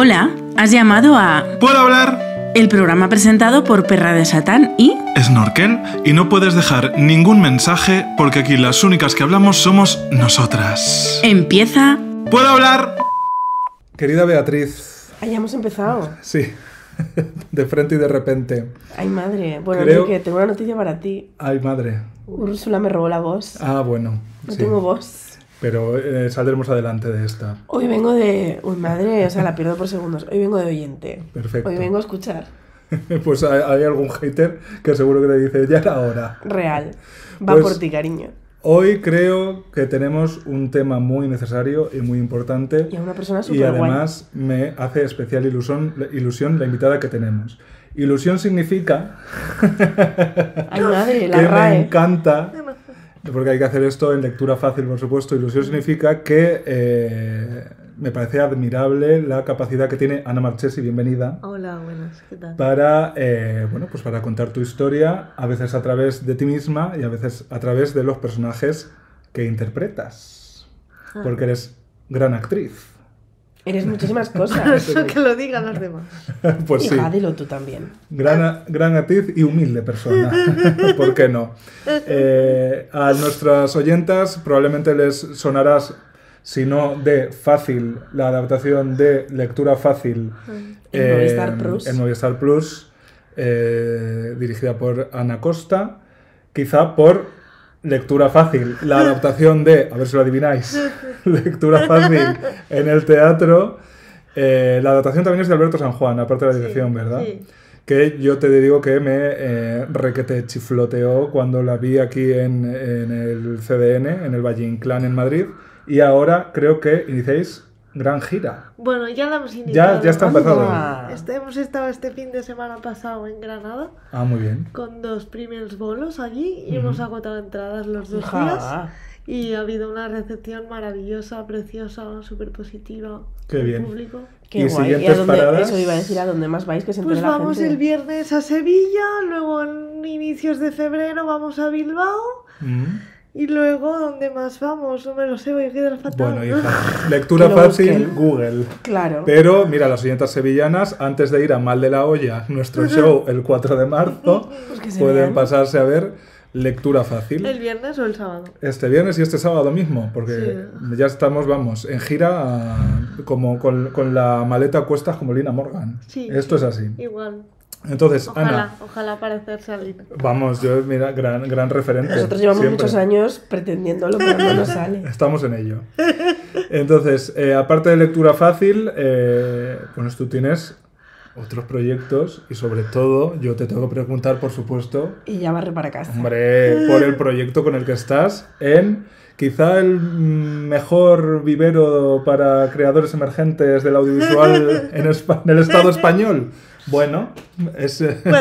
Hola, has llamado a ¿Puedo hablar? el programa presentado por Perra de Satán y Snorkel, y no puedes dejar ningún mensaje porque aquí las únicas que hablamos somos nosotras. empieza... ¿Puedo hablar? Querida Beatriz. Ah, ya hemos empezado. Sí, de frente y de repente. Ay, madre. Bueno, Creo- Enrique, tengo una noticia para ti. Ay, madre. Úrsula me robó la voz. Ah, bueno. No sí. tengo voz. Pero saldremos adelante de esta. Hoy vengo de... Uy, madre, o sea, la pierdo por segundos. Hoy vengo de oyente. Perfecto. Hoy vengo a escuchar. Pues hay algún hater que seguro que te dice, ya era hora. Real. Va Pues- por ti, cariño. Hoy creo que tenemos un tema muy necesario y muy importante. Y a una persona Y súper guay. además me hace especial ilusión la invitada que tenemos. Ilusión significa Ay, madre, la que me RAE. encanta, porque hay que hacer esto en lectura fácil, por supuesto. Ilusión significa que me parece admirable la capacidad que tiene Ana Marchesi, bienvenida, Hola, buenas, ¿qué tal? para, pues para contar tu historia, a veces a través de ti misma y a veces a través de los personajes que interpretas, porque eres gran actriz. Eres muchísimas cosas. Eso que lo digan los demás. Pues sí. Hija, dilo tú también. Gran actriz y humilde persona. ¿Por qué no? A nuestras oyentas probablemente les sonarás, si no de Fácil, la adaptación de Lectura Fácil En Movistar Plus. en Movistar Plus, dirigida por Ana Costa. Quizá por Lectura Fácil, la adaptación de, a ver si lo adivináis, Lectura Fácil en el teatro. La adaptación también es de Alberto San Juan, aparte de la dirección, ¿verdad? Sí. Que yo te digo que me requete chifloteó cuando la vi aquí en el CDN, en el Valle Inclán en Madrid. Y ahora creo que iniciáis gran gira. Bueno, ya la hemos iniciado. Ya está empezado. Anda. Hemos estado este fin de semana pasado en Granada Ah, muy bien. con 2 primeros bolos allí y hemos agotado entradas los 2 días. Hija. Y ha habido una recepción maravillosa, preciosa, súper positiva Qué del bien. público. Qué ¿Y guay. siguientes a dónde, paradas? Eso iba a decir, a dónde más vais, que se entere Pues la vamos gente. el viernes a Sevilla, luego en inicios de febrero vamos a Bilbao Mm. y luego ¿dónde más vamos? No me lo sé, voy a quedar fatal. Bueno, hija, lectura Que lo fácil, busquen. Google. Claro. Pero mira, las oyentas sevillanas, antes de ir a Mal de la Olla, nuestro show el 4 de marzo, Pues que se pueden vean. pasarse a ver Lectura Fácil. ¿El viernes o el sábado? Este viernes y este sábado mismo, porque ya estamos, vamos, en gira como con la maleta a cuestas como Lina Morgan. Sí. Esto es así. Igual. Entonces, Ojalá, Ana, ojalá parecerse a Lina. vamos, yo, mira, gran referente. Nosotros llevamos siempre. muchos años pretendiéndolo, pero no nos sale. Estamos en ello. Entonces, aparte de Lectura Fácil, pues tú tienes otros proyectos y sobre todo yo te tengo que preguntar, por supuesto, Y ya barre para casa. hombre, por el proyecto con el que estás en quizá el mejor vivero para creadores emergentes del audiovisual en el Estado español. Bueno,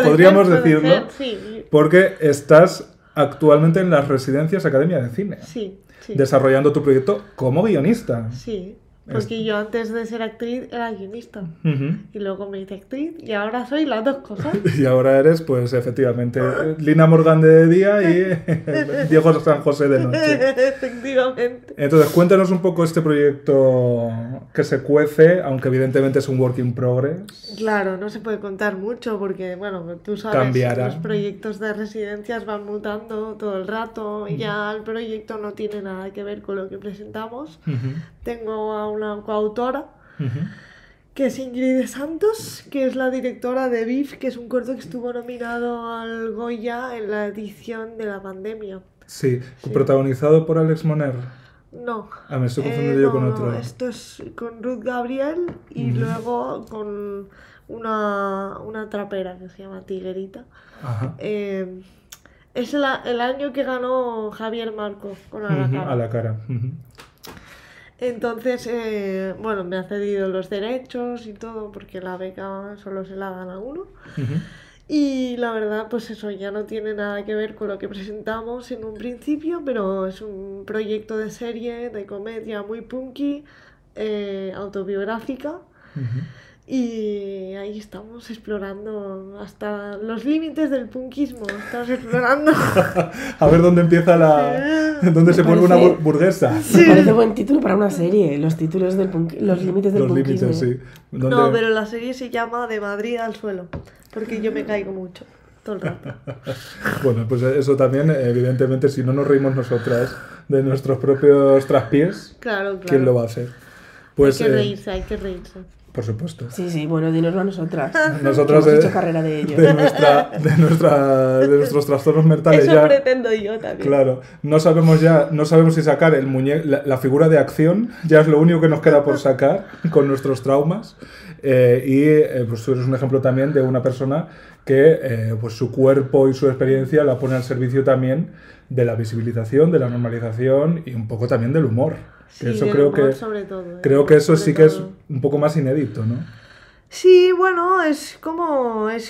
podríamos Puede decirlo, ser, sí, porque estás actualmente en las residencias Academia de Cine, sí, sí. desarrollando tu proyecto como guionista. Sí, porque yo antes de ser actriz era guionista. Ujú. Y luego me hice actriz y ahora soy las dos cosas. Y ahora eres, pues efectivamente, Lina Morgan de día y Diego San José de noche. Efectivamente. Entonces, cuéntanos un poco este proyecto que se cuece, aunque evidentemente es un work in progress. Claro, no se puede contar mucho porque, bueno, tú sabes, Cambiará. los proyectos de residencias van mutando todo el rato. Y ya el proyecto no tiene nada que ver con lo que presentamos. Ujú, Tengo a una coautora ujú. que es Ingrid Santos, que es la directora de BIF, que es un corto que estuvo nominado al Goya en la edición de la pandemia. Sí, protagonizado por Alex Moner. No. Ah, me estoy confundiendo yo con no, otro. Esto es con Ruth Gabriel y luego con una trapera que se llama Tiguerita. Ajá. Es el año que ganó Javier Marco con A la Ujú, cara. a la cara. Ujú. Entonces, bueno, me ha cedido los derechos y todo porque la beca solo se la dan a uno. Ujú. Y la verdad, pues eso ya no tiene nada que ver con lo que presentamos en un principio, pero es un proyecto de serie, de comedia muy punky, autobiográfica. Ujú. Y ahí estamos explorando hasta los límites del punkismo. Estamos explorando. A ver dónde empieza dónde se vuelve una burguesa. Me parece buen título para una serie, los títulos los límites del Los punkismo. límites, sí. ¿Dónde? No, pero la serie se llama De Madrid al suelo. Porque yo me caigo mucho. Todo el rato. Bueno, pues eso también, evidentemente, si no nos reímos nosotras de nuestros propios traspiés, Claro. ¿quién lo va a hacer? Pues, Hay que reírse. por supuesto. Sí, bueno, dinoslo a nosotras. Nosotras Hemos hecho carrera de ello. de nuestros trastornos mentales Eso ya. pretendo yo también. Claro, no sabemos si sacar la figura de acción, ya es lo único que nos queda por sacar con nuestros traumas. Pues tú eres un ejemplo también de una persona que pues su cuerpo y su experiencia la pone al servicio también de la visibilización, de la normalización y un poco también del humor. Sí, Que eso del creo humor que sobre todo, creo que eso sobre sí que es todo. un poco más inédito, ¿no? Sí, bueno, es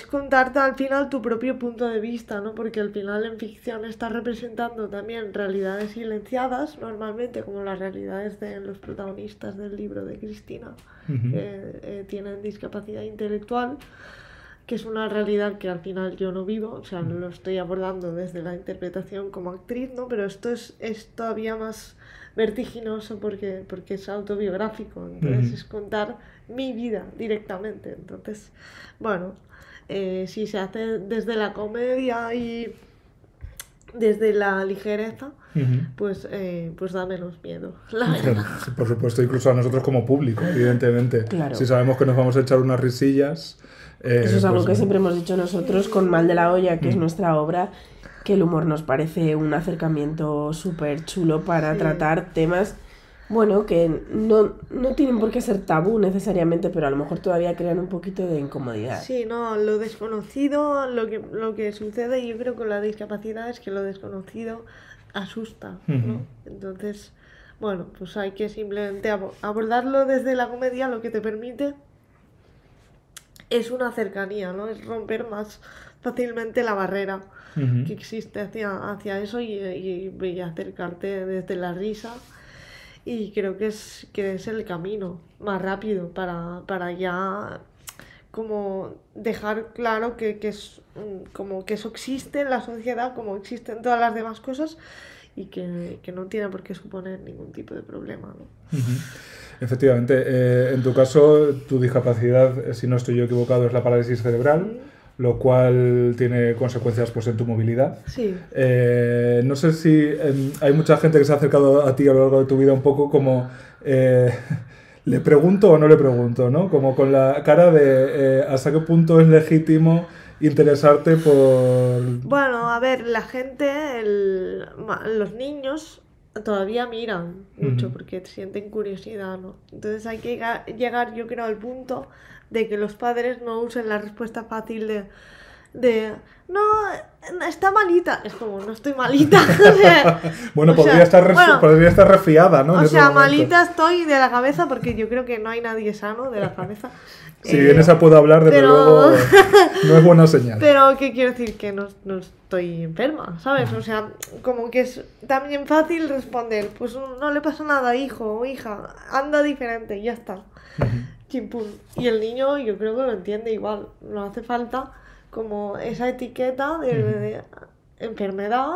contarte al final tu propio punto de vista, ¿no? Porque al final en ficción estás representando también realidades silenciadas, normalmente como las realidades de los protagonistas del libro de Cristina, Ujú. que tienen discapacidad intelectual, que es una realidad que al final yo no vivo, o sea, lo estoy abordando desde la interpretación como actriz, ¿no? Pero esto es todavía más vertiginoso porque es autobiográfico, entonces Ujú. es contar mi vida directamente. Entonces, bueno, si se hace desde la comedia y desde la ligereza, Ujú. pues da menos miedo, la verdad. Claro, sí, por supuesto, incluso a nosotros como público, evidentemente. Claro. Si sabemos que nos vamos a echar unas risillas. Eso es algo pues, que siempre hemos dicho nosotros con Mal de la Olla, que es nuestra obra, que el humor nos parece un acercamiento súper chulo para Sí. tratar temas, bueno, que no tienen por qué ser tabú necesariamente, pero a lo mejor todavía crean un poquito de incomodidad. Sí, no, lo desconocido, lo que sucede, yo creo con la discapacidad es que lo desconocido asusta, ¿no? Ujú. Entonces, bueno, pues hay que simplemente abordarlo desde la comedia, lo que te permite es una cercanía, ¿no? Es romper más fácilmente la barrera Ujú. que existe hacia eso y acercarte desde la risa. Y creo que es el camino más rápido para ya como dejar claro que como que eso existe en la sociedad, como existen todas las demás cosas y que no tiene por qué suponer ningún tipo de problema, ¿no? Ujú. Efectivamente, en tu caso, tu discapacidad, si no estoy yo equivocado, es la parálisis cerebral, lo cual tiene consecuencias pues, en tu movilidad. Sí. No sé si hay mucha gente que se ha acercado a ti a lo largo de tu vida un poco como le pregunto o no le pregunto, ¿no? Como con la cara de hasta qué punto es legítimo interesarte por... Bueno, a ver, la gente, los niños todavía miran mucho Ujú. porque sienten curiosidad, ¿no? Entonces hay que llegar, yo creo, al punto de que los padres no usen la respuesta fácil de no, está malita. Es como, no estoy malita. O sea, Bueno, o sea, podría estar resfriada, ¿no? En o ese sea, momento. malita estoy de la cabeza porque yo creo que no hay nadie sano de la cabeza. Si en esa puedo hablar, desde pero- luego no es buena señal. Pero, ¿qué quiero decir? Que no estoy enferma, ¿sabes? O sea, como que es también fácil responder, pues no le pasa nada, hijo o hija, anda diferente, y ya está. Chimpún. Y el niño yo creo que lo entiende igual, no hace falta como esa etiqueta de enfermedad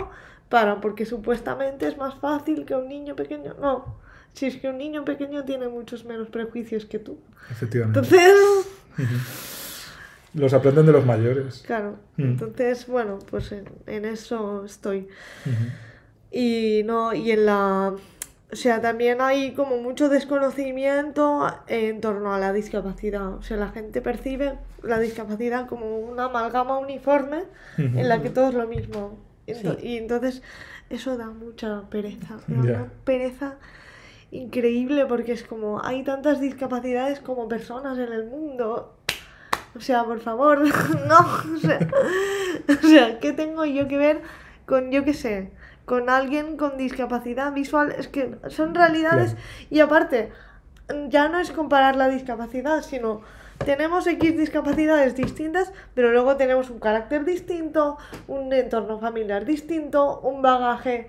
porque supuestamente es más fácil que un niño pequeño. No, si es que un niño pequeño tiene muchos menos prejuicios que tú. Efectivamente. Entonces... Los aprenden de los mayores. Claro, Mm. entonces, bueno, pues en eso estoy. Ujú. Y no, y en la... O sea, también hay como mucho desconocimiento en torno a la discapacidad. O sea, la gente percibe la discapacidad como una amalgama uniforme Ujú. en la que todo es lo mismo. Sí. Y entonces eso da mucha pereza. Da Ya. una pereza increíble porque es como hay tantas discapacidades como personas en el mundo. O sea, por favor, no. O sea, ¿qué tengo yo que ver con, yo qué sé, con alguien con discapacidad visual? Es que son realidades Claro. y aparte, ya no es comparar la discapacidad, sino tenemos X discapacidades distintas, pero luego tenemos un carácter distinto, un entorno familiar distinto, un bagaje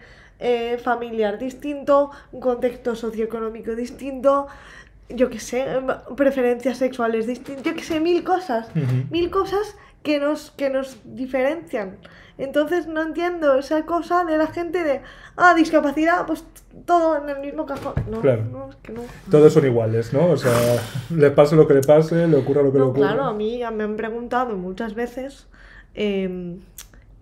familiar distinto, un contexto socioeconómico distinto. yo qué sé, preferencias sexuales distintas, yo qué sé, mil cosas que nos diferencian. Entonces no entiendo esa cosa de la gente de, discapacidad, pues todo en el mismo cajón. No, Claro. no, es que no. Todos son iguales, ¿no? O sea, le pase lo que le pase, le ocurra lo que le No, ocurra. claro, a mí ya me han preguntado muchas veces, que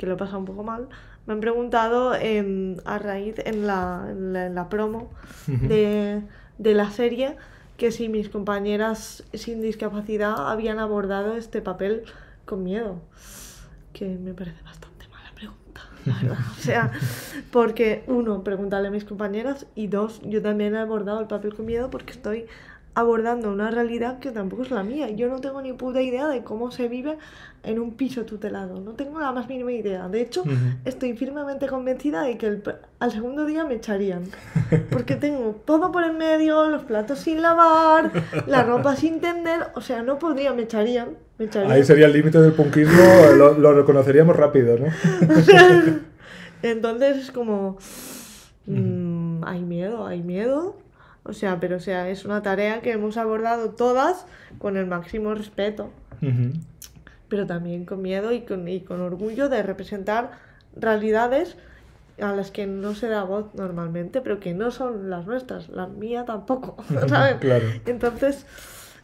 lo he pasado un poco mal, me han preguntado a raíz en la promo de la serie que si mis compañeras sin discapacidad habían abordado este papel con miedo, que me parece bastante mala pregunta, la verdad. O sea, porque uno, preguntarle a mis compañeras, y dos, yo también he abordado el papel con miedo porque estoy abordando una realidad que tampoco es la mía. Yo no tengo ni puta idea de cómo se vive en un piso tutelado. No tengo la más mínima idea. De hecho, estoy firmemente convencida de que al segundo día me echarían. Porque tengo todo por en medio, los platos sin lavar, la ropa sin tender. O sea, no podría, me echarían. Ahí sería el límite del punkismo, lo reconoceríamos rápido, ¿no? Entonces es como... hay miedo. O sea, es una tarea que hemos abordado todas con el máximo respeto. Pero también con miedo y con orgullo de representar realidades a las que no se da voz normalmente, pero que no son las nuestras, la mía tampoco, ¿sabes? Claro. Entonces,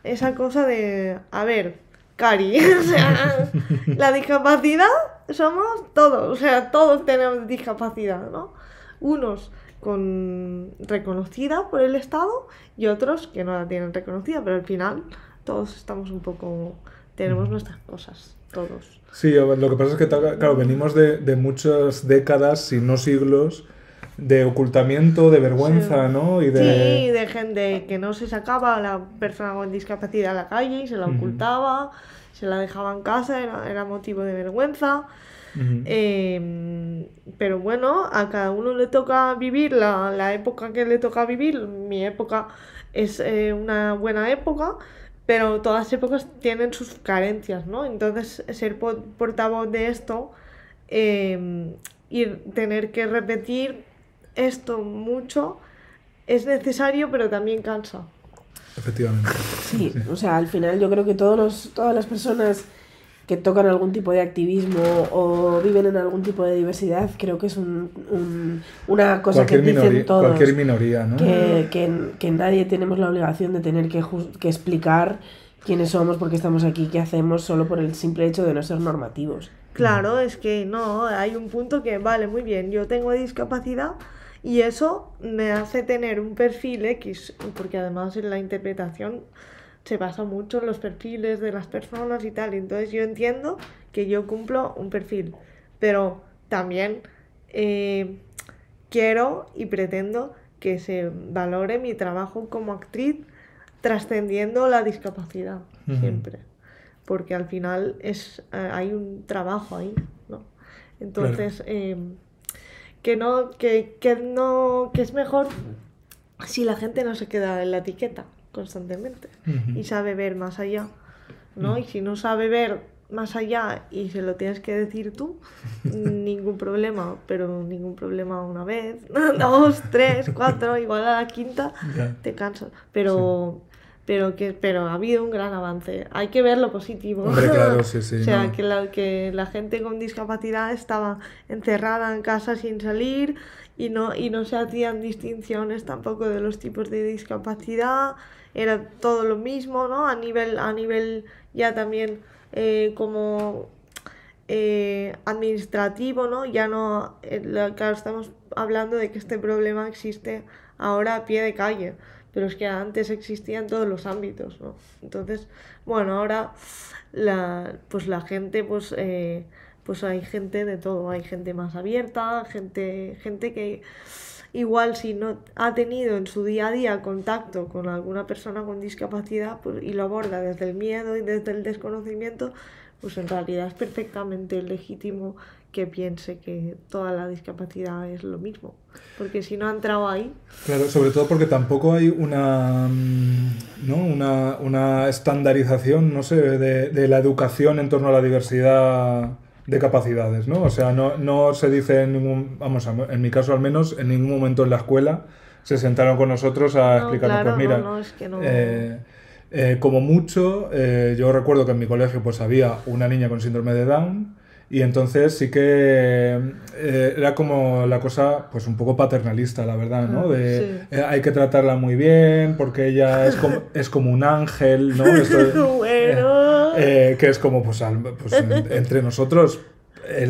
esa cosa de, a ver, Cari, o sea, la discapacidad somos todos, o sea, todos tenemos discapacidad, ¿no? Unos reconocida por el Estado y otros que no la tienen reconocida, pero al final todos estamos un poco... tenemos nuestras cosas, todos. Sí, lo que pasa es que, claro, venimos de muchas décadas, si no siglos, de ocultamiento, de vergüenza, Sí. ¿no? Y Sí, de gente que no se sacaba a la persona con discapacidad a la calle y se la ocultaba, se la dejaba en casa, era motivo de vergüenza. Pero bueno, a cada uno le toca vivir la época que le toca vivir. Mi época es una buena época, pero todas las épocas tienen sus carencias, ¿no? Entonces, ser portavoz de esto y tener que repetir esto mucho es necesario, pero también cansa. Efectivamente. Sí, o sea, al final yo creo que todas las personas que tocan algún tipo de activismo o viven en algún tipo de diversidad, creo que es una cosa que dicen todos. Cualquier minoría, ¿no? Que nadie tenemos la obligación de tener que explicar quiénes somos, por qué estamos aquí, qué hacemos, solo por el simple hecho de no ser normativos. Claro, es que no, hay un punto que, vale, muy bien, yo tengo discapacidad y eso me hace tener un perfil X, porque además en la interpretación se basa mucho en los perfiles de las personas y tal, entonces yo entiendo que yo cumplo un perfil, pero también quiero y pretendo que se valore mi trabajo como actriz trascendiendo la discapacidad, siempre, porque al final hay un trabajo ahí, ¿no? Entonces, claro. Que es mejor si la gente no se queda en la etiqueta constantemente y sabe ver más allá, ¿no? Y si no sabe ver más allá y se lo tienes que decir tú, ningún problema, pero ningún problema una vez, 2, 3, 4, igual a la quinta te cansas, pero ha habido un gran avance, hay que ver lo positivo. Hombre, claro, sí, O sea, no. que la gente con discapacidad estaba encerrada en casa sin salir y no se hacían distinciones tampoco de los tipos de discapacidad, era todo lo mismo, ¿no? A nivel ya también como administrativo, ¿no? Ya no, claro, estamos hablando de que este problema existe ahora a pie de calle, pero es que antes existía en todos los ámbitos, ¿no? Entonces, bueno, ahora la gente, pues hay gente de todo, hay gente más abierta, gente que igual si no ha tenido en su día a día contacto con alguna persona con discapacidad, pues, y lo aborda desde el miedo y desde el desconocimiento, pues en realidad es perfectamente legítimo que piense que toda la discapacidad es lo mismo, porque si no ha entrado ahí... Claro, sobre todo porque tampoco hay una estandarización, no sé, de la educación en torno a la diversidad de capacidades, ¿no? O sea, no se dice en mi caso al menos, en ningún momento en la escuela se sentaron con nosotros a No, explicarnos, claro, pues mira, no, es que no. Como mucho, yo recuerdo que en mi colegio pues había una niña con síndrome de Down y entonces sí que era como la cosa pues un poco paternalista, la verdad, ¿no? De hay que tratarla muy bien porque ella es como un ángel, ¿no? Esto, Bueno. que es como pues entre nosotros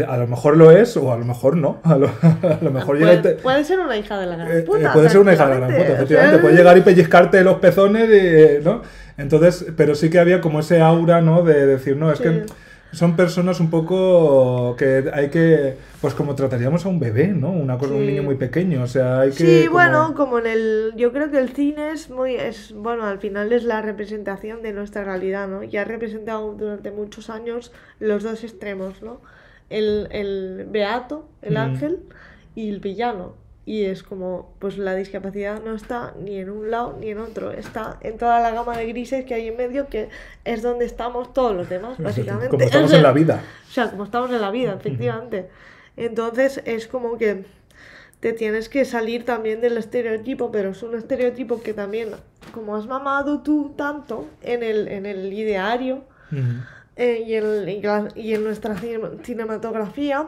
a lo mejor lo es o a lo mejor no. A lo mejor puede ser una hija de la gran puta. Puede ser una hija de la gran puta, efectivamente. Puede llegar y pellizcarte los pezones, ¿no? Entonces, pero sí que había como ese aura, ¿no? De decir, no, es que son personas un poco que hay que, pues como trataríamos a un bebé, ¿no? Una cosa, un niño muy pequeño, o sea, hay que... Sí, bueno, como en el... Yo creo que el cine bueno, al final es la representación de nuestra realidad, ¿no? Y ha representado durante muchos años los dos extremos, ¿no? El beato, el ángel, y el villano. Y es como, pues la discapacidad no está ni en un lado ni en otro, está en toda la gama de grises que hay en medio, que es donde estamos todos los demás, básicamente. Como estamos en la vida. O sea, como estamos en la vida, efectivamente. Entonces es como que te tienes que salir también del estereotipo, pero es un estereotipo que también, como has mamado tú tanto en el ideario y en nuestra cinematografía,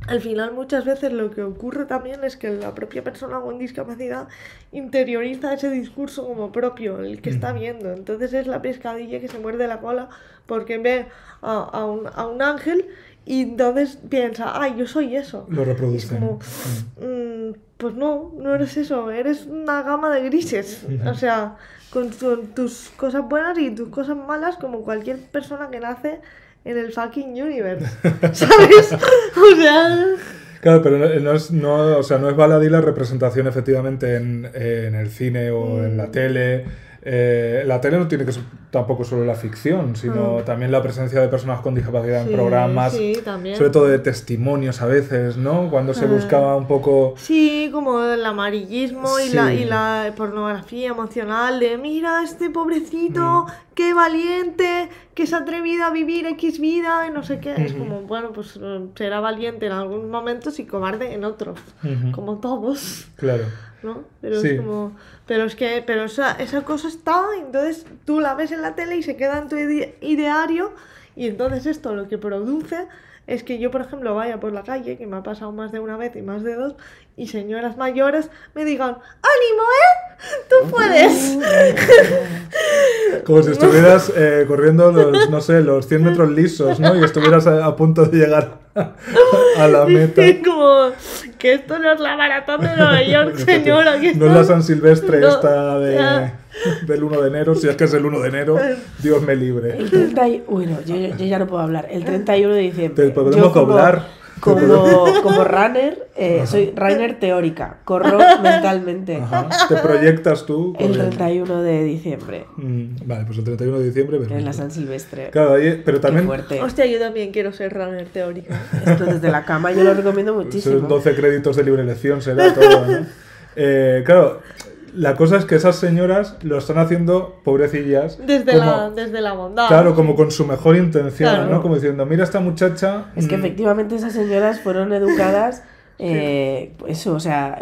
al final muchas veces lo que ocurre también es que la propia persona con discapacidad interioriza ese discurso como propio, el que está viendo. Entonces es la pescadilla que se muerde la cola porque ve a un ángel y entonces piensa, ay, yo soy eso. Lo reproducen. Como, pues no eres eso, eres una gama de grises. O sea, con tus cosas buenas y tus cosas malas, como cualquier persona que nace en el fucking universe, ¿sabes? O sea... Claro, pero o sea, no es baladí la representación efectivamente en el cine o en la tele. La tele no tiene que ser tampoco solo la ficción, sino también la presencia de personas con discapacidad en programas, sobre todo de testimonios a veces, ¿no? Cuando se buscaba un poco... Sí, como el amarillismo y la pornografía emocional de mira este pobrecito, qué valiente, que se ha atrevido a vivir X vida y no sé qué. Es como, bueno, pues será valiente en algunos momentos y cobarde en otros, como todos. Claro. ¿No? Pero es como... Pero esa cosa está, entonces tú la ves en la tele y se queda en tu ideario, y entonces esto lo que produce es que yo, por ejemplo, vaya por la calle, que me ha pasado más de una vez y más de dos, y señoras mayores me digan, ¡ánimo, tú puedes! Como si estuvieras corriendo los 100 metros lisos, ¿no? Y estuvieras a punto de llegar a la meta. Como que esto no es la maratón de Nueva York, señora. Que no es la San Silvestre del 1 de enero, si es que es el 1 de enero, Dios me libre. Bueno, yo ya no puedo hablar. El 31 de diciembre. Te podemos doblar. Como runner, soy runner teórica, corro mentalmente. Ajá. Te proyectas tú. El 31 de diciembre. Vale, pues el 31 de diciembre. En la San Silvestre. Claro, pero también... Hostia, yo también quiero ser runner teórica. Esto desde la cama yo lo recomiendo muchísimo. Son 12 créditos de libre elección, será todo, ¿no? Claro... La cosa es que esas señoras lo están haciendo, pobrecillas. Desde la bondad. Claro, como con su mejor intención, claro. ¿no? Como diciendo, mira esta muchacha... Es que efectivamente esas señoras fueron educadas, eso, o sea,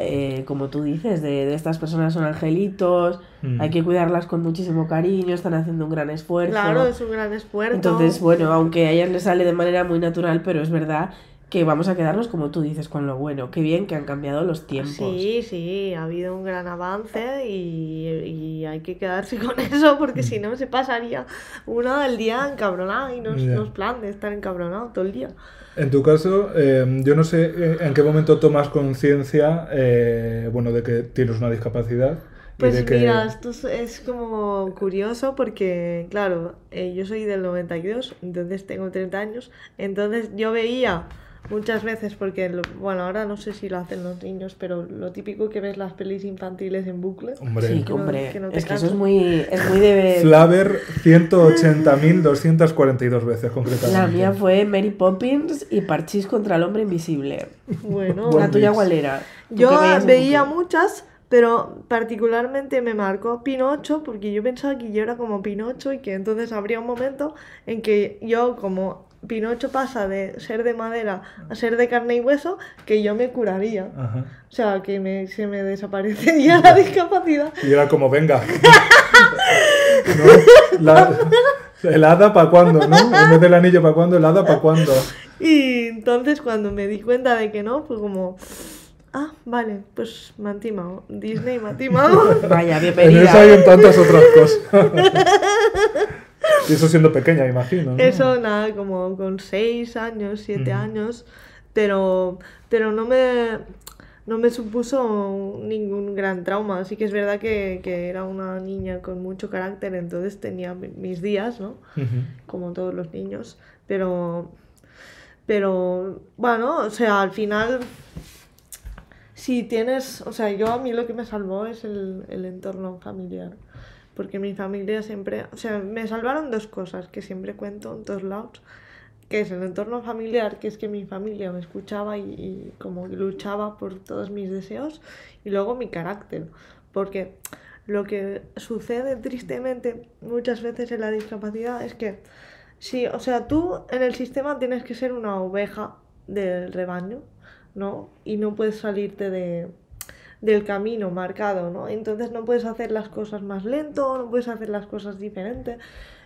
como tú dices, de estas personas son angelitos, hay que cuidarlas con muchísimo cariño, están haciendo un gran esfuerzo. Claro, es un gran esfuerzo. Entonces, bueno, aunque a ellas les sale de manera muy natural, pero es verdad que vamos a quedarnos, como tú dices, con lo bueno. Qué bien que han cambiado los tiempos. Sí, ha habido un gran avance y hay que quedarse con eso, porque si no se pasaría uno del día encabronado y no es plan de estar encabronado todo el día. En tu caso, yo no sé en qué momento tomas conciencia, de que tienes una discapacidad. Pues mira, esto es como curioso porque, claro, yo soy del 92, entonces tengo 30 años, entonces yo veía muchas veces, porque, ahora no sé si lo hacen los niños, pero lo típico que ves las pelis infantiles en bucle. Hombre, sí, es que eso es muy de... Flaver 180.242 veces, concretamente. La mía fue Mary Poppins y Parchís contra el hombre invisible. Bueno, ¿la tuya cuál era? Yo veía muchas, pero particularmente me marcó Pinocho, porque yo pensaba que yo era como Pinocho y que entonces habría un momento en que yo, como Pinocho pasa de ser de madera a ser de carne y hueso, que yo me curaría. Ajá. O sea, que se me desaparecería la discapacidad. Y era como, venga. ¿No? ¿El hada para cuándo, no? En vez del anillo para cuándo, el hada para cuándo. Y entonces cuando me di cuenta de que no, fue como... Ah, vale, pues me han timado. Disney me ha timado. Vaya, En bienvenida. eso y en tantas otras cosas. Y eso siendo pequeña, imagino, ¿no? Eso nada, como con 6 años, 7 años, pero no me supuso ningún gran trauma. Sí que es verdad que era una niña con mucho carácter, entonces tenía mis días, ¿no? Como todos los niños, pero bueno, o sea, al final, si tienes, o sea, a mí lo que me salvó es el entorno familiar. Porque mi familia siempre... O sea, me salvaron 2 cosas que siempre cuento en todos lados. Que es el entorno familiar, que es que mi familia me escuchaba y como luchaba por todos mis deseos. Y luego mi carácter. Porque lo que sucede tristemente muchas veces en la discapacidad es que... Sí, o sea, tú en el sistema tienes que ser una oveja del rebaño, ¿no? Y no puedes salirte del camino marcado, ¿no? Entonces no puedes hacer las cosas más lento, no puedes hacer las cosas diferentes.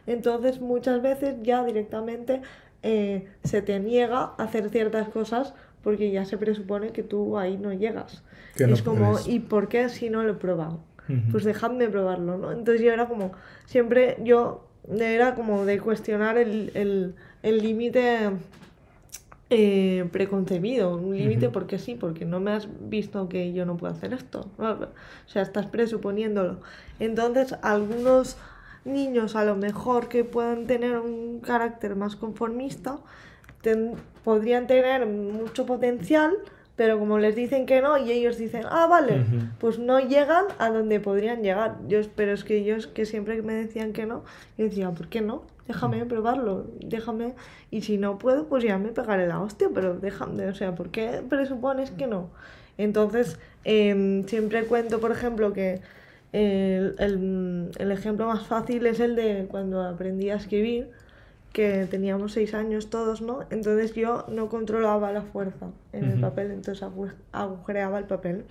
Entonces muchas veces ya directamente se te niega a hacer ciertas cosas porque ya se presupone que tú ahí no llegas. Que no es como, puedes. ¿y por qué si no lo he probado? Pues dejadme probarlo, ¿no? Entonces yo era como, siempre yo era como de cuestionar el límite preconcebido, un límite porque sí, porque no me has visto que yo no puedo hacer esto, ¿no? O sea, estás presuponiéndolo. Entonces, algunos niños a lo mejor que puedan tener un carácter más conformista podrían tener mucho potencial, pero como les dicen que no y ellos dicen, ah, vale, pues no llegan a donde podrían llegar. Pero es que ellos que siempre me decían que no, yo decía, ¿por qué no? Déjame probarlo, déjame, y si no puedo, pues ya me pegaré la hostia, pero déjame, o sea, ¿por qué presupones que no? Entonces, siempre cuento, por ejemplo, que el ejemplo más fácil es el de cuando aprendí a escribir, que teníamos 6 años todos, ¿no? Entonces yo no controlaba la fuerza en el papel, entonces agujereaba el papel.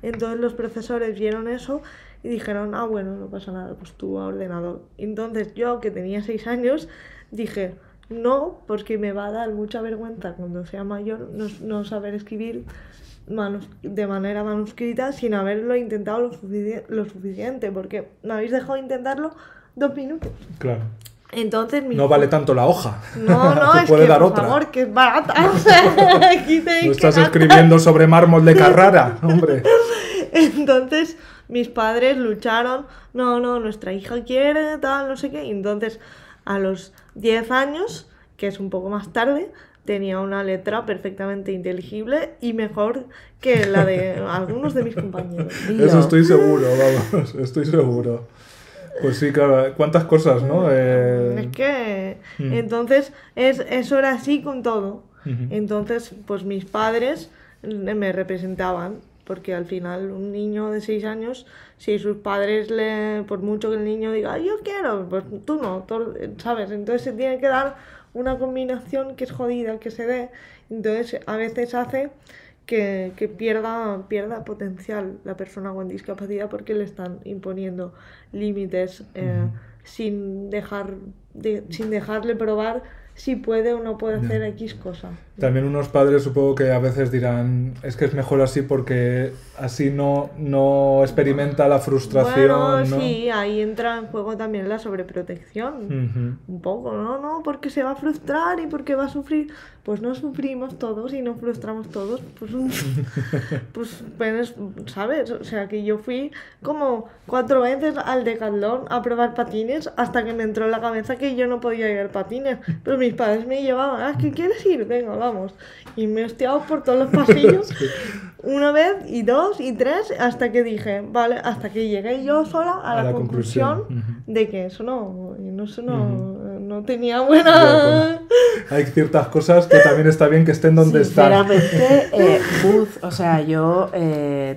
Entonces los profesores vieron eso y dijeron, ah, bueno, no pasa nada, pues tú a ordenador. Entonces yo, que tenía 6 años, dije, no, porque me va a dar mucha vergüenza cuando sea mayor no saber escribir de manera manuscrita sin haberlo intentado lo suficiente, porque me habéis dejado intentarlo 2 minutos. Claro. Entonces, no vale tanto la hoja. No, Se es puede que, dar por otra. favor, que es barata. O sea, aquí tenéis No estás que escribiendo sobre mármol de Carrara, hombre. Entonces, mis padres lucharon, no, nuestra hija quiere, tal, no sé qué. Y entonces, a los 10 años, que es un poco más tarde, tenía una letra perfectamente inteligible y mejor que la de algunos de mis compañeros. Eso estoy seguro, vamos, estoy seguro. Pues sí, claro, cuántas cosas, ¿no? Es que... Entonces, eso era así con todo. Entonces, pues mis padres me representaban, porque al final un niño de 6 años, si sus padres por mucho que el niño diga, yo quiero, pues tú no, ¿sabes? Entonces se tiene que dar una combinación que es jodida, que se dé. Entonces, a veces hace que pierda potencial la persona con discapacidad porque le están imponiendo límites sin dejarle probar si puede o no puede hacer X cosa. También unos padres supongo que a veces dirán, es que es mejor así porque así no experimenta la frustración, bueno, ¿no? sí, ahí entra en juego también la sobreprotección, un poco, ¿no? Porque se va a frustrar y porque va a sufrir. Pues no sufrimos todos y no frustramos todos, pues, ¿sabes? O sea, que yo fui como 4 veces al Decathlon a probar patines hasta que me entró en la cabeza que yo no podía ir al patines, pero mis padres me llevaban, ¿a qué quieres ir? Venga, vamos. Y me he hostiado por todos los pasillos, una vez y 2 y 3, hasta que dije, vale, hasta que llegué yo sola a la conclusión de que eso no tenía buena... hay ciertas cosas que también está bien que estén donde están. Sinceramente, o sea, yo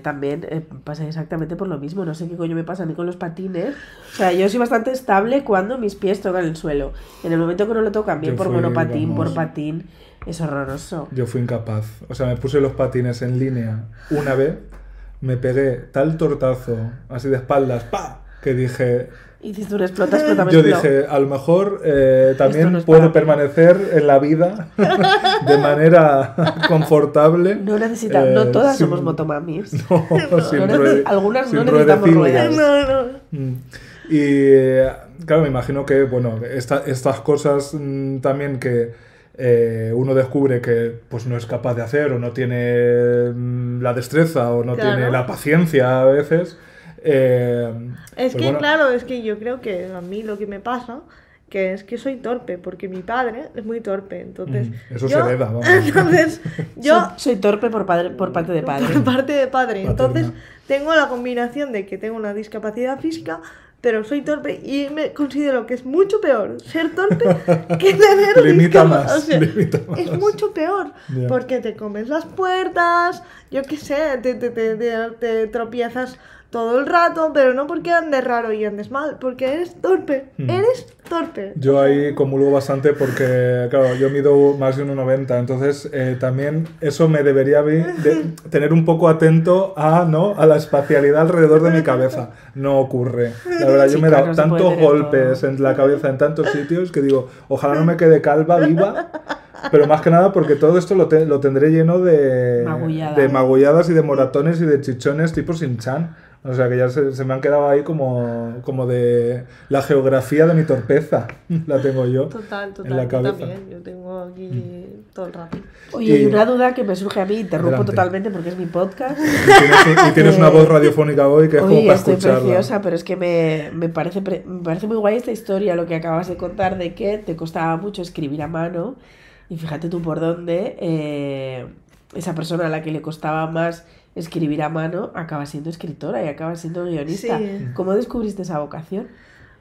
también pasé exactamente por lo mismo. No sé qué coño me pasa a mí con los patines. O sea, yo soy bastante estable cuando mis pies tocan el suelo. En el momento que no lo tocan bien Yo por fui, monopatín, vamos. por patín, es horroroso. Yo fui incapaz. O sea, me puse los patines en línea una vez, me pegué tal tortazo, así de espaldas, ¡pa!, que dije... Hiciste un explotas, pero también Yo dije, a lo mejor también no es puedo para mí. permanecer en la vida de manera confortable. No necesitamos, no todas sin- somos motomamis. No, sin No ruede- algunas sin no necesitamos ruedecillas. ruedas. No, no. Mm. Y claro, me imagino que, bueno, estas cosas también que uno descubre que pues no es capaz de hacer o no tiene la destreza o no Claro. tiene la paciencia a veces. Es pues que, bueno, claro, es que yo creo que a mí lo que me pasa, que es que soy torpe, porque mi padre es muy torpe, entonces... eso yo- se hereda, vamos. Entonces, yo... Soy torpe por parte de padre. Por parte de padre. Entonces, Paterna. tengo la combinación de que tengo una discapacidad física, pero soy torpe y me considero que es mucho peor ser torpe que tener Limita discapacidad. más, O sea, limita más. es mucho peor, Ya. porque te comes las puertas, yo qué sé, te tropiezas todo el rato, pero no porque andes raro y andes mal, porque eres torpe, eres torpe. Yo ahí comulgo bastante porque, claro, yo mido más de 1,90, entonces también eso me debería de tener un poco atento ¿no? a la espacialidad alrededor de mi cabeza. No ocurre. La verdad, yo Sí, me he dado claro, se puede tantos tener golpes todo. en la cabeza en tantos sitios que digo, ojalá no me quede calva, viva. Pero más que nada porque todo esto lo tendré lleno Magullada. de magulladas y de moratones y de chichones tipo Shin-Chan. O sea que ya se me han quedado ahí como de la geografía de mi torpeza. La tengo yo Total, en la yo cabeza. también, yo tengo aquí todo el rato. Oye, Y- y una duda que me surge a mí, interrumpo Adelante. totalmente porque es mi podcast. Y tienes una voz radiofónica hoy que es como Oye, para estoy escucharla. preciosa, pero es que me parece muy guay esta historia, lo que acabas de contar, de que te costaba mucho escribir a mano. Y fíjate tú por dónde esa persona a la que le costaba más escribir a mano acaba siendo escritora y acaba siendo guionista. Sí. ¿Cómo descubriste esa vocación?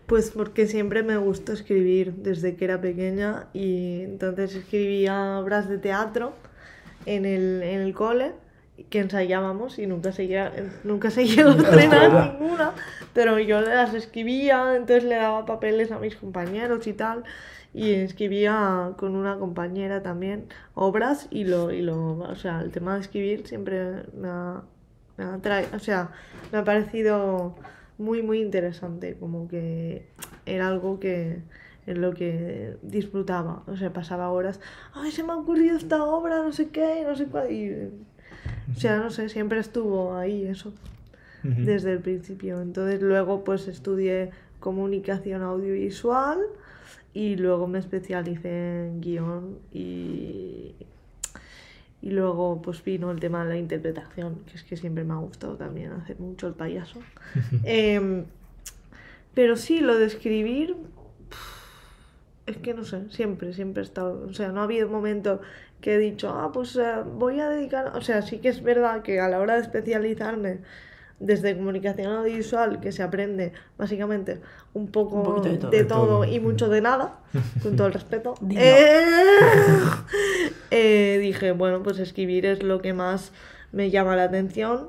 Pues porque siempre me gustó escribir desde que era pequeña y entonces escribía obras de teatro en el cole que ensayábamos y nunca se llegó a estrenar ninguna, pero yo las escribía, entonces le daba papeles a mis compañeros y tal, y escribía con una compañera también obras o sea, el tema de escribir siempre me ha parecido muy muy interesante, como que era algo que en lo que disfrutaba, o sea, pasaba horas, ay, se me ha ocurrido esta obra, no sé qué, no sé cuál, y, o sea, no sé, siempre estuvo ahí eso, Ujú. desde el principio. Entonces luego pues estudié comunicación audiovisual y luego me especialicé en guión y luego pues vino el tema de la interpretación, que es que siempre me ha gustado también hacer mucho el payaso. Pero sí, lo de escribir, es que no sé, siempre he estado, o sea, no ha habido un momento que he dicho, pues voy a dedicar, o sea, sí que es verdad que a la hora de especializarme desde comunicación audiovisual, que se aprende básicamente un poco Un poquito de todo. de De todo todo. y mucho de nada, con todo el respeto, Dilo. dije, bueno, pues escribir es lo que más me llama la atención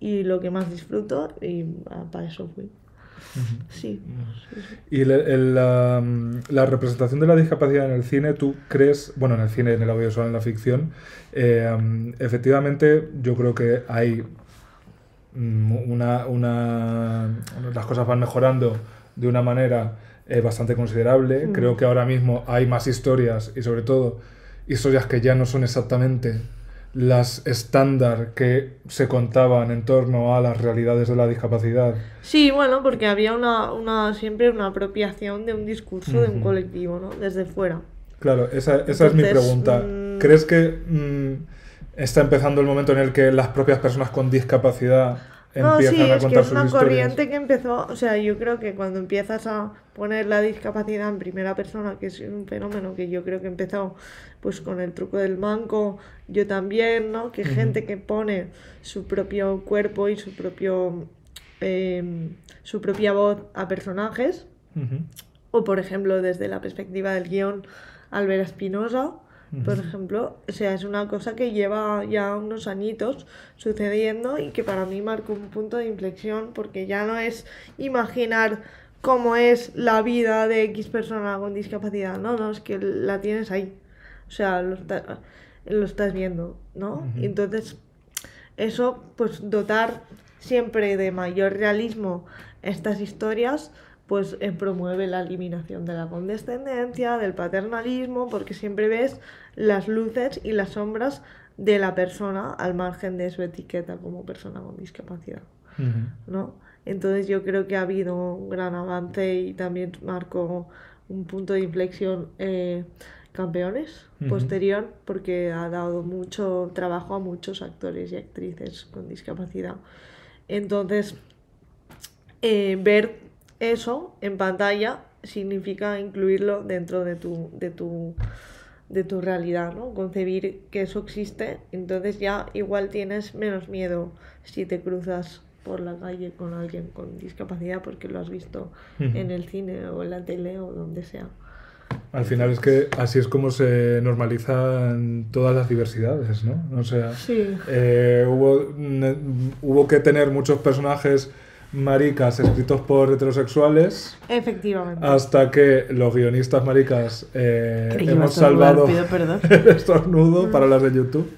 y lo que más disfruto y para eso fui. Sí. Y la representación de la discapacidad en el cine, ¿tú crees, bueno, en el cine, en el audiovisual, en la ficción, efectivamente yo creo que hay las cosas van mejorando de una manera bastante considerable. Creo que ahora mismo hay más historias y sobre todo historias que ya no son exactamente las estándar que se contaban en torno a las realidades de la discapacidad. Sí, bueno, porque había siempre una apropiación de un discurso de un Ujú. colectivo, ¿no? Desde fuera. Claro, esa es mi Entonces, pregunta. ¿Crees que está empezando el momento en el que las propias personas con discapacidad No, empiezan sí, a es que contar es sus una historias? corriente que empezó, o sea, yo creo que cuando empiezas a poner la discapacidad en primera persona, que es un fenómeno que yo creo que empezó pues con el truco del manco, yo también, ¿no? Que gente que pone su propio cuerpo y su propia voz a personajes, Ujú. o por ejemplo desde la perspectiva del guión Albert Espinosa, por ejemplo, o sea, es una cosa que lleva ya unos añitos sucediendo y que para mí marcó un punto de inflexión, porque ya no es imaginar cómo es la vida de X persona con discapacidad, no, es que la tienes ahí, o sea, lo estás viendo, ¿no? Y entonces, eso, pues dotar siempre de mayor realismo estas historias, pues promueve la eliminación de la condescendencia, del paternalismo, porque siempre ves las luces y las sombras de la persona al margen de su etiqueta como persona con discapacidad, ¿no? Entonces yo creo que ha habido un gran avance y también marcó un punto de inflexión Campeones posterior, porque ha dado mucho trabajo a muchos actores y actrices con discapacidad. Entonces, ver eso en pantalla significa incluirlo dentro de tu realidad, ¿no? Concebir que eso existe, entonces ya igual tienes menos miedo si te cruzas por la calle con alguien con discapacidad porque lo has visto en el cine o en la tele o donde sea. Al final es que así es como se normalizan todas las diversidades, ¿no? O sea, sí. Hubo que tener muchos personajes maricas escritos por heterosexuales. Efectivamente. Hasta que los guionistas maricas hemos salvado el estornudo para las de YouTube.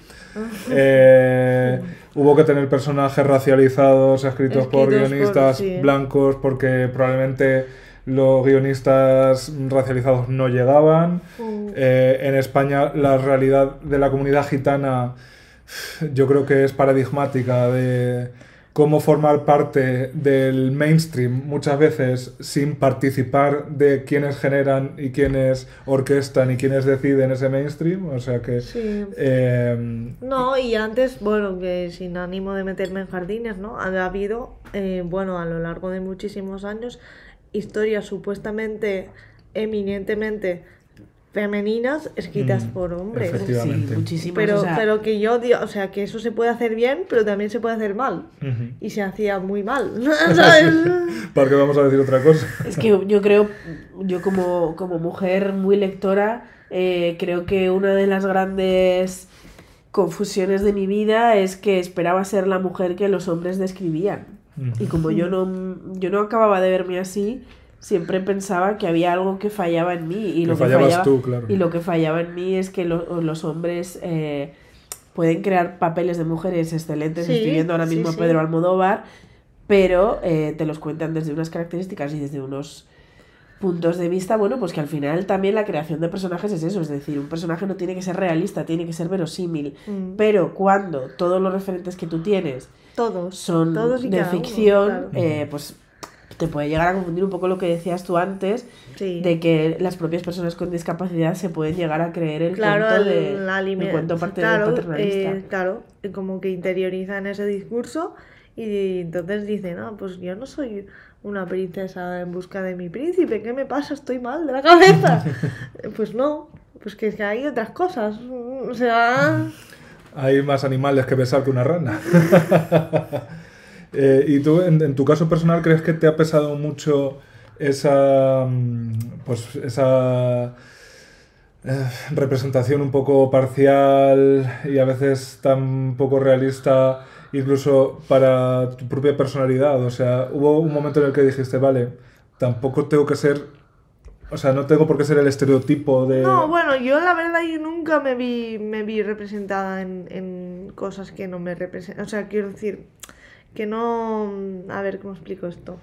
Hubo que tener personajes racializados escritos por guionistas blancos porque probablemente los guionistas racializados no llegaban. En España la realidad de la comunidad gitana yo creo que es paradigmática de cómo formar parte del mainstream muchas veces sin participar de quienes generan y quienes orquestan y quienes deciden ese mainstream, o sea que... Sí. No, y antes, bueno, que sin ánimo de meterme en jardines, ¿no? Ha habido, bueno, a lo largo de muchísimos años, historias supuestamente eminentemente femeninas escritas por hombres. Efectivamente. Sí, muchísimas. Pero que yo digo, o sea, que eso se puede hacer bien, pero también se puede hacer mal. Y se hacía muy mal, ¿sabes? ¿Para qué vamos a decir otra cosa? Es que yo creo, yo como mujer muy lectora, creo que una de las grandes confusiones de mi vida es que esperaba ser la mujer que los hombres describían. Y como yo no acababa de verme así, siempre pensaba que había algo que fallaba en mí. Y lo que fallaba en mí es que los hombres pueden crear papeles de mujeres excelentes, estoy viendo ahora mismo a Pedro Almodóvar, pero te los cuentan desde unas características y desde unos puntos de vista, bueno, pues que al final también la creación de personajes es eso, es decir, un personaje no tiene que ser realista, tiene que ser verosímil, pero cuando todos los referentes que tú tienes son de ficción, pues te puede llegar a confundir un poco lo que decías tú antes, de que las propias personas con discapacidad se pueden llegar a creer el cuento paternalista. Claro, como que interiorizan ese discurso y entonces dicen, pues yo no soy una princesa en busca de mi príncipe, ¿qué me pasa? Estoy mal de la cabeza. Pues no, pues que hay otras cosas, o sea... Hay más animales que besar que una rana. ¿Y tú, en tu caso personal, crees que te ha pesado mucho esa representación un poco parcial y a veces tan poco realista, incluso para tu propia personalidad? O sea, hubo un momento en el que dijiste, vale, tampoco tengo que ser... O sea, no tengo por qué ser el estereotipo de... No, bueno, yo la verdad yo nunca me vi representada en cosas que no me representan. O sea, quiero decir... que no... A ver, ¿cómo explico esto?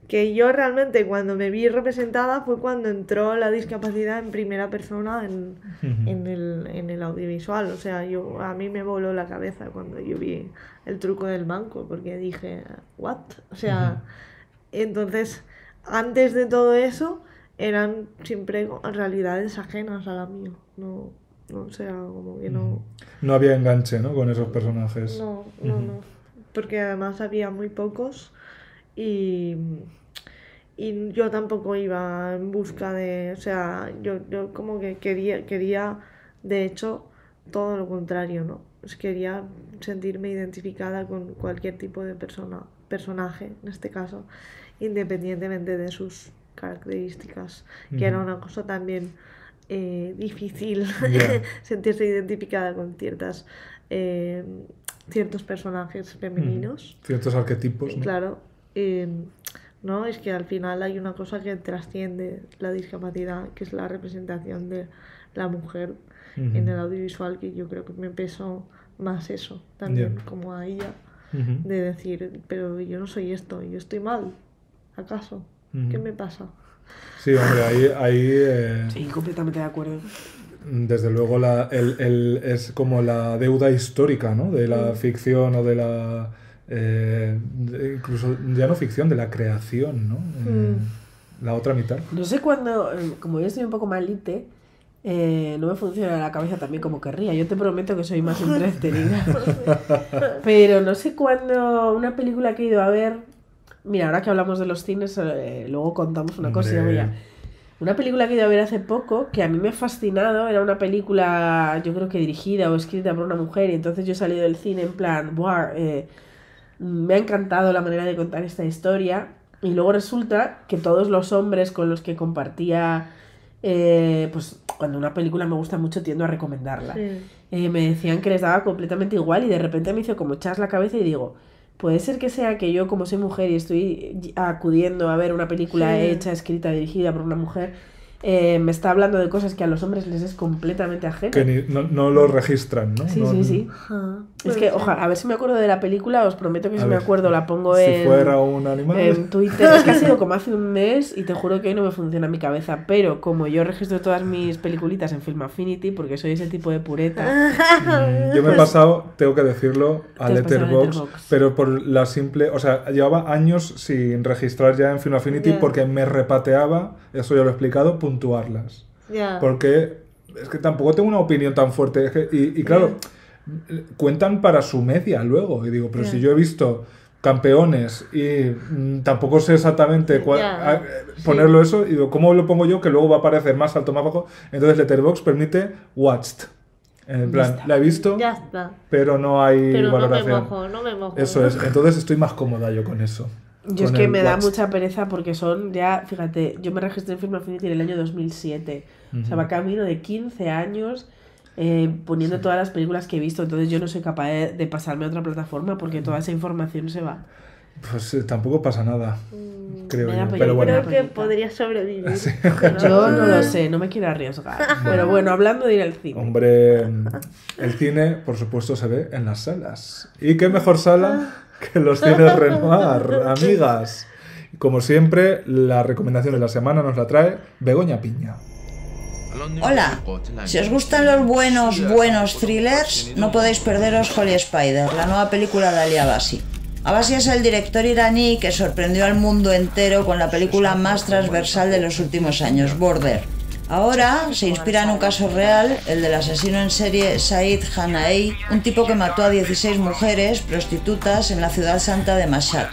Que yo realmente cuando me vi representada fue cuando entró la discapacidad en primera persona en el audiovisual. O sea, a mí me voló la cabeza cuando yo vi El truco del banco, porque dije, ¿what? O sea, entonces, antes de todo eso, eran siempre realidades ajenas a la mía. No, o sea, como que no... No había enganche, ¿no? Con esos personajes. No. Porque además había muy pocos y yo tampoco iba en busca de... O sea, yo como que quería, de hecho, todo lo contrario, ¿no? Quería sentirme identificada con cualquier tipo de personaje, en este caso, independientemente de sus características, que era una cosa también difícil Ya. sentirse identificada con ciertos personajes femeninos. Ciertos arquetipos, ¿no? Claro, no, es que al final hay una cosa que trasciende la discapacidad, que es la representación de la mujer en el audiovisual, que yo creo que me pesó más eso también, como a ella, de decir, pero yo no soy esto, yo estoy mal, ¿acaso? ¿Qué me pasa? Sí, hombre, ahí Sí, completamente de acuerdo. desde luego es como la deuda histórica, ¿no? De la ficción o de la... incluso ya no ficción, de la creación, ¿no? La otra mitad. No sé cuándo, como yo estoy un poco malite, no me funciona la cabeza también como querría. Yo te prometo que soy más entretenida. Pero no sé cuándo una película que he ido a ver... Mira, ahora que hablamos de los cines, luego contamos una cosa y luego ya. Una película que he ido a ver hace poco, que a mí me ha fascinado, era una película, yo creo que dirigida o escrita por una mujer, y entonces yo he salido del cine en plan, ¡buah! Me ha encantado la manera de contar esta historia, y luego resulta que todos los hombres con los que compartía, pues cuando una película me gusta mucho tiendo a recomendarla. Sí. Me decían que les daba completamente igual, y de repente me hizo como echar la cabeza y digo... Puede ser que sea que yo, como soy mujer y estoy acudiendo a ver una película hecha, escrita, dirigida por una mujer, me está hablando de cosas que a los hombres les es completamente ajeno. Que no lo registran, ¿no? Sí, No- sí, sí. Es que, ojalá, a ver si me acuerdo de la película, os prometo que si me acuerdo la pongo si fuera un animal. en Twitter. Es que ha sido como hace un mes y te juro que hoy no me funciona mi cabeza, pero como yo registro todas mis peliculitas en Film Affinity, porque soy ese tipo de pureta, Yo me he pasado, tengo que decirlo, a Te has pasado a Letterboxd, Letterboxd. pero por la simple... O sea, llevaba años sin registrar ya en Film Affinity Ya. porque me repateaba, eso ya lo he explicado, puntuarlas. Ya. Porque es que tampoco tengo una opinión tan fuerte. Y claro, cuentan para su media luego. Y digo, pero si yo he visto Campeones y tampoco sé exactamente Ya, ponerlo eso, y digo, ¿cómo lo pongo yo que luego va a aparecer más alto, más bajo? Entonces Letterboxd permite watched. En plan, la he visto, Ya está. pero no hay Pero valoración. no me mojo. Eso es. Entonces estoy más cómoda yo con eso. yo es con que el me da watched. mucha pereza porque son ya, fíjate, yo me registré en Film Affinity en el año 2007. O sea, va camino de 15 años poniendo todas las películas que he visto. Entonces yo no soy capaz de pasarme a otra plataforma porque toda esa información se va. Pues tampoco pasa nada, creo me da yo. pena, Pero bueno. Creo que Bonita. podría sobrevivir. Yo no lo sé, no me quiero arriesgar. Pero bueno, hablando de ir al cine. Hombre, el cine, por supuesto, se ve en las salas. ¿Y qué mejor sala que los cines Renoir, amigas? Como siempre, la recomendación de la semana nos la trae Begoña Piña. Hola, si os gustan los buenos thrillers, no podéis perderos Holy Spider, la nueva película de Ali Abbasi. Abbasi es el director iraní que sorprendió al mundo entero con la película más transversal de los últimos años, Border. Ahora se inspira en un caso real, el del asesino en serie Said Hanaei, un tipo que mató a 16 mujeres prostitutas en la ciudad santa de Mashhad.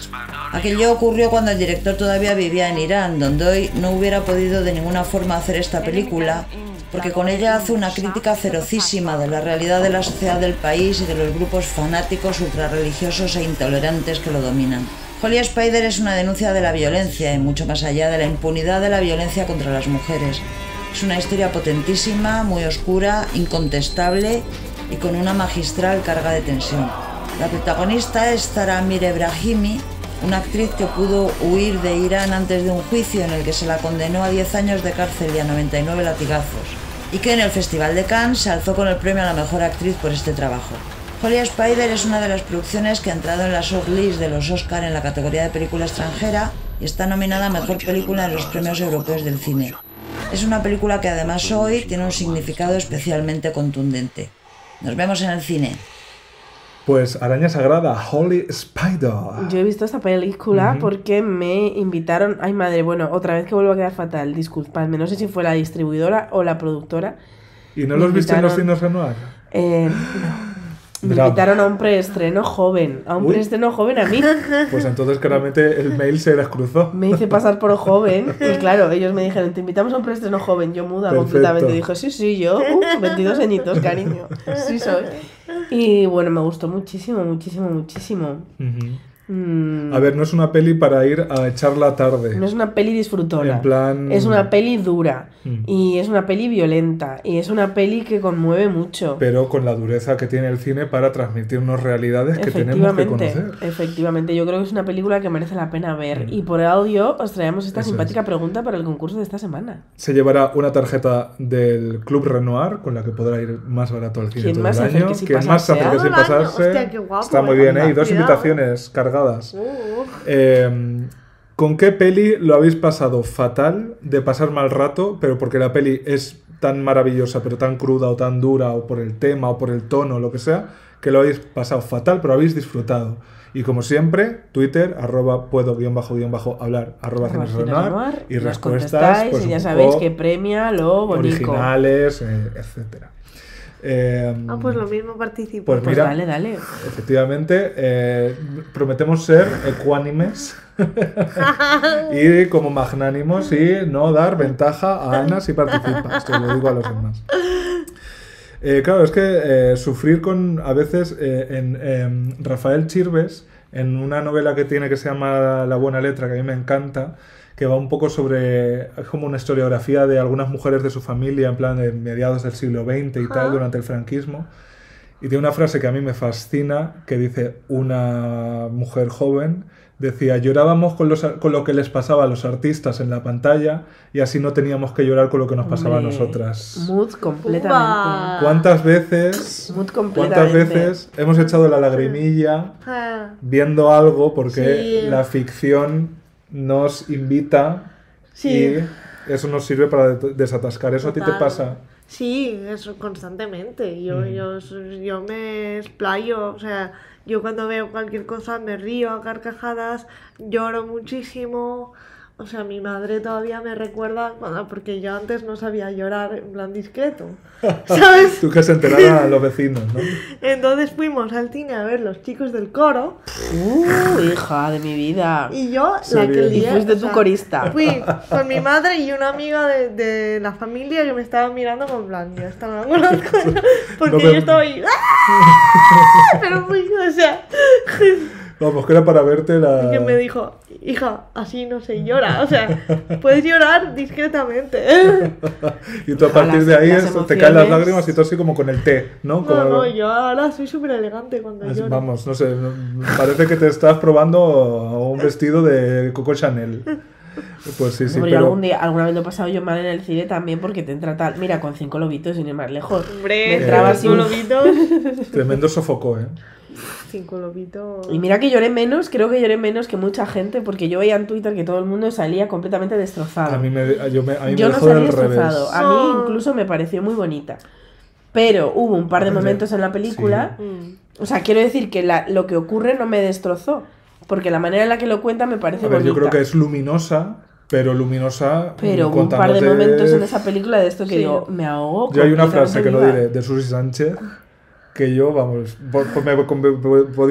Aquello ocurrió cuando el director todavía vivía en Irán, donde hoy no hubiera podido de ninguna forma hacer esta película, porque con ella hace una crítica ferocísima de la realidad de la sociedad del país y de los grupos fanáticos, ultrarreligiosos e intolerantes que lo dominan. Holy Spider es una denuncia de la violencia y mucho más allá de la impunidad de la violencia contra las mujeres. Es una historia potentísima, muy oscura, incontestable y con una magistral carga de tensión. La protagonista es Zara Mire Brahimi, una actriz que pudo huir de Irán antes de un juicio en el que se la condenó a 10 años de cárcel y a 99 latigazos, y que en el Festival de Cannes se alzó con el premio a la mejor actriz por este trabajo. Holy Spider es una de las producciones que ha entrado en la shortlist de los Oscar en la categoría de película extranjera y está nominada a Mejor Película en los Premios Europeos del Cine. Es una película que además hoy tiene un significado especialmente contundente. Nos vemos en el cine. Pues Araña Sagrada, Holy Spider. Yo he visto esta película porque me invitaron... Ay, madre, bueno, otra vez que vuelvo a quedar fatal, disculpadme. No sé si fue la distribuidora o la productora. ¿Y no Me los viste en los invitaron- cines Renoir? No. Me Bravo. invitaron a un preestreno joven. A un Uy. preestreno joven a mí. Pues entonces claramente el mail se les cruzó. Me hice pasar por joven. Y claro, ellos me dijeron, te invitamos a un preestreno joven. Yo muda Perfecto. completamente. Dijo, sí, yo. 22 añitos, cariño. Sí soy. Y bueno, me gustó muchísimo, muchísimo, muchísimo. Ujú. A ver, no es una peli para ir a echar la tarde. No es una peli disfrutona. En plan... Es una peli dura. Y es una peli violenta. Y es una peli que conmueve mucho. Pero con la dureza que tiene el cine para transmitirnos realidades que tenemos que conocer. Efectivamente, yo creo que es una película que merece la pena ver. Y por audio os traemos esta simpática pregunta para el concurso de esta semana. Se llevará una tarjeta del Club Renoir con la que podrá ir más barato al cine todo el año. Quien más se acerque sin pasarse. Hostia, qué guapo, está muy bien, ¿eh? Y 2 cuidado. invitaciones cargadas. ¿Con qué peli lo habéis pasado fatal de pasar mal rato, pero porque la peli es tan maravillosa, pero tan cruda o tan dura, o por el tema, o por el tono, o lo que sea, que lo habéis pasado fatal, pero habéis disfrutado? Y como siempre, Twitter, @puedo_hablar, @cinesrenoir, y respuestas, pues, y ya sabéis que premia lo bonito. Originales, etcétera. Pues lo mismo participo. Pues mira, dale. Efectivamente, prometemos ser ecuánimes y como magnánimos y no dar ventaja a Ana si participa. Esto lo digo a los demás. Claro, es que sufrir con, a veces, en Rafael Chirves, en una novela que tiene que se llama La buena letra, que a mí me encanta, que va un poco sobre, es como una historiografía de algunas mujeres de su familia, en plan de mediados del siglo XX y tal, durante el franquismo. Y tiene una frase que a mí me fascina, que dice una mujer joven, decía, llorábamos con lo que les pasaba a los artistas en la pantalla y así no teníamos que llorar con lo que nos pasaba a nosotras. Mood completamente. ¿Cuántas veces hemos echado la lagrimilla viendo algo porque la ficción nos invita y eso nos sirve para desatascar? ¿Eso a ti te pasa? Sí, eso constantemente. Yo me explayo, o sea, yo cuando veo cualquier cosa me río a carcajadas, lloro muchísimo. O sea, mi madre todavía me recuerda, porque yo antes no sabía llorar en plan discreto, ¿sabes? Tú que se enteraran a los vecinos, ¿no? Entonces fuimos al cine a ver Los chicos del coro. Hija de mi vida. Y yo, y fuiste tu corista. Fui con mi madre y una amiga de la familia que me estaba mirando con plan, ya está, no la conozco, ¿no? Porque yo estaba ahí, ¡ah! Pero fui, o sea... Vamos, que era para verte la... Y que me dijo, hija, así no se llora, o sea, puedes llorar discretamente. Y tú a partir de ahí te caen las lágrimas y todo así como con el té, ¿no? No, yo ahora soy súper elegante cuando lloro. Vamos, no sé, parece que te estás probando un vestido de Coco Chanel. Pues sí, Hombre, pero... alguna vez lo he pasado yo mal en el cine también porque te entra tal... Mira, con 5 lobitos sin ir más lejos. Hombre, me entraba así 5 lobitos. Tremendo sofocó, 5 lobitos. Y mira que lloré menos, creo que lloré menos que mucha gente porque yo veía en Twitter que todo el mundo salía completamente destrozado. A mí me yo no dejó salí del destrozado. revés. A mí incluso me pareció muy bonita. Pero hubo un par de momentos en la película... Sí. O sea, quiero decir que lo que ocurre no me destrozó. Porque la manera en la que lo cuenta me parece bonita. Yo creo que es luminosa, pero hubo un par de momentos en esa película de esto que digo, me ahogo. Yo hay una frase que no diré de Susi Sánchez que yo, vamos, podría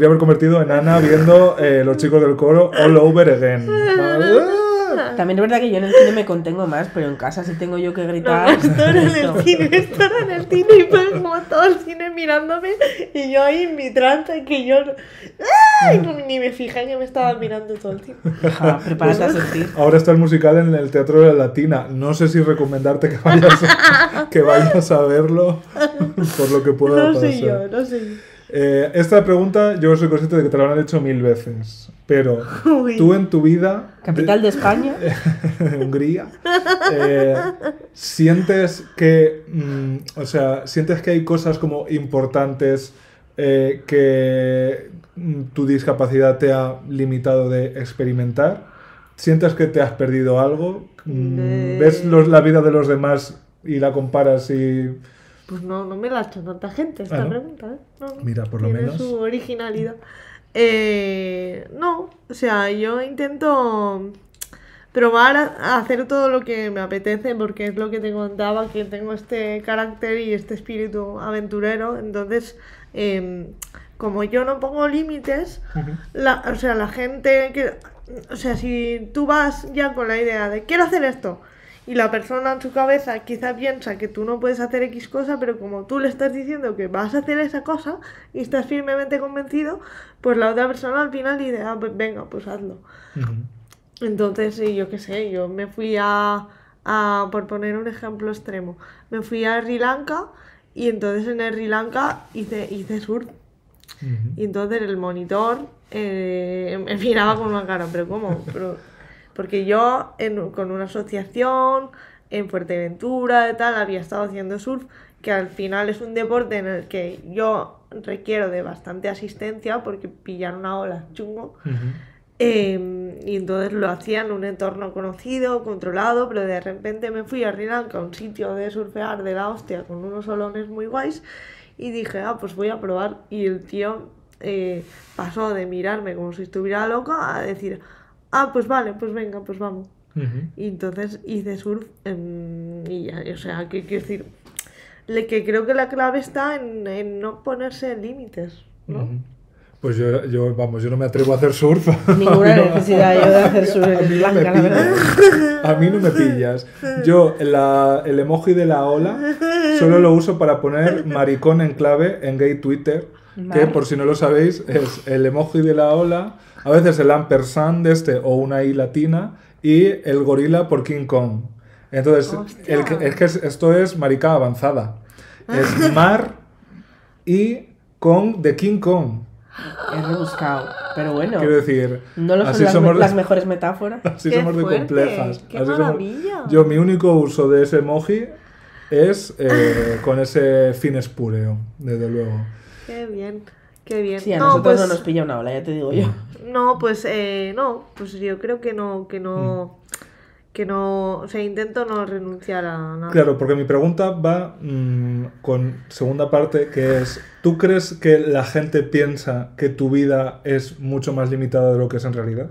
haber convertido en Ana viendo Los chicos del coro all over again. También es verdad que yo en el cine me contengo más, pero en casa sí tengo yo que gritar. No, esto era en el cine y fue como todo el cine mirándome y yo ahí en mi trance que yo ni me fijé que me estaban mirando todo el cine. Prepárate a sentir. Ahora está el musical en el Teatro de la Latina. No sé si recomendarte que vayas a verlo por lo que pueda pasar. No sé yo. Esta pregunta yo soy consciente de que te la han hecho 1000 veces, pero tú en tu vida... Capital de España. Hungría. ¿Sientes que hay cosas como importantes que tu discapacidad te ha limitado de experimentar? ¿Sientes que te has perdido algo? ¿Ves la vida de los demás y la comparas y...? Pues no me la ha hecho tanta gente esta pregunta, ¿eh? No, mira, por lo menos. Tiene su originalidad. No, o sea, yo intento probar a hacer todo lo que me apetece porque es lo que te contaba, que tengo este carácter y este espíritu aventurero. Entonces, como yo no pongo límites, la gente que... O sea, si tú vas ya con la idea de quiero hacer esto y la persona en su cabeza quizá piensa que tú no puedes hacer X cosa, pero como tú le estás diciendo que vas a hacer esa cosa y estás firmemente convencido, pues la otra persona al final dice, ah, pues venga, pues hazlo. Entonces, yo qué sé, yo me fui por poner un ejemplo extremo, me fui a Sri Lanka y entonces en el Sri Lanka hice surf. Y entonces el monitor me miraba con una cara, pero ¿cómo? Porque yo con una asociación en Fuerteventura y tal había estado haciendo surf, que al final es un deporte en el que yo requiero de bastante asistencia porque pillar una ola es chungo. Y entonces lo hacía en un entorno conocido, controlado, pero de repente me fui a Sri Lanka, un sitio de surfear de la hostia con unos olones muy guays, y dije, pues voy a probar. Y el tío pasó de mirarme como si estuviera loca a decir, pues vale, pues venga, pues vamos. Y entonces hice surf y ya, o sea, que quiero decir, que creo que la clave está en no ponerse límites, ¿no? Pues yo no me atrevo a hacer surf. Ninguna necesidad yo de hacer surf en Blanca, la verdad. A mí no me pillas. Yo el emoji de la ola solo lo uso para poner maricón en clave en gay Twitter, que por si no lo sabéis es el emoji de la ola, a veces el ampersand o una I latina y el gorila por King Kong. Entonces, es que esto es marica avanzada. Es mar y Kong de King Kong. Es rebuscado, pero bueno. Quiero decir, no lo son las mejores metáforas. Así somos de complejas. ¡Qué maravilla! Yo, mi único uso de ese emoji es con ese fin espúreo, desde luego. Qué bien, qué bien. Sí, a nosotros no nos pilla una ola, ya te digo yo. No, pues yo creo que no, o sea, intento no renunciar a nada. Claro, porque mi pregunta va con segunda parte, que es, ¿tú crees que la gente piensa que tu vida es mucho más limitada de lo que es en realidad?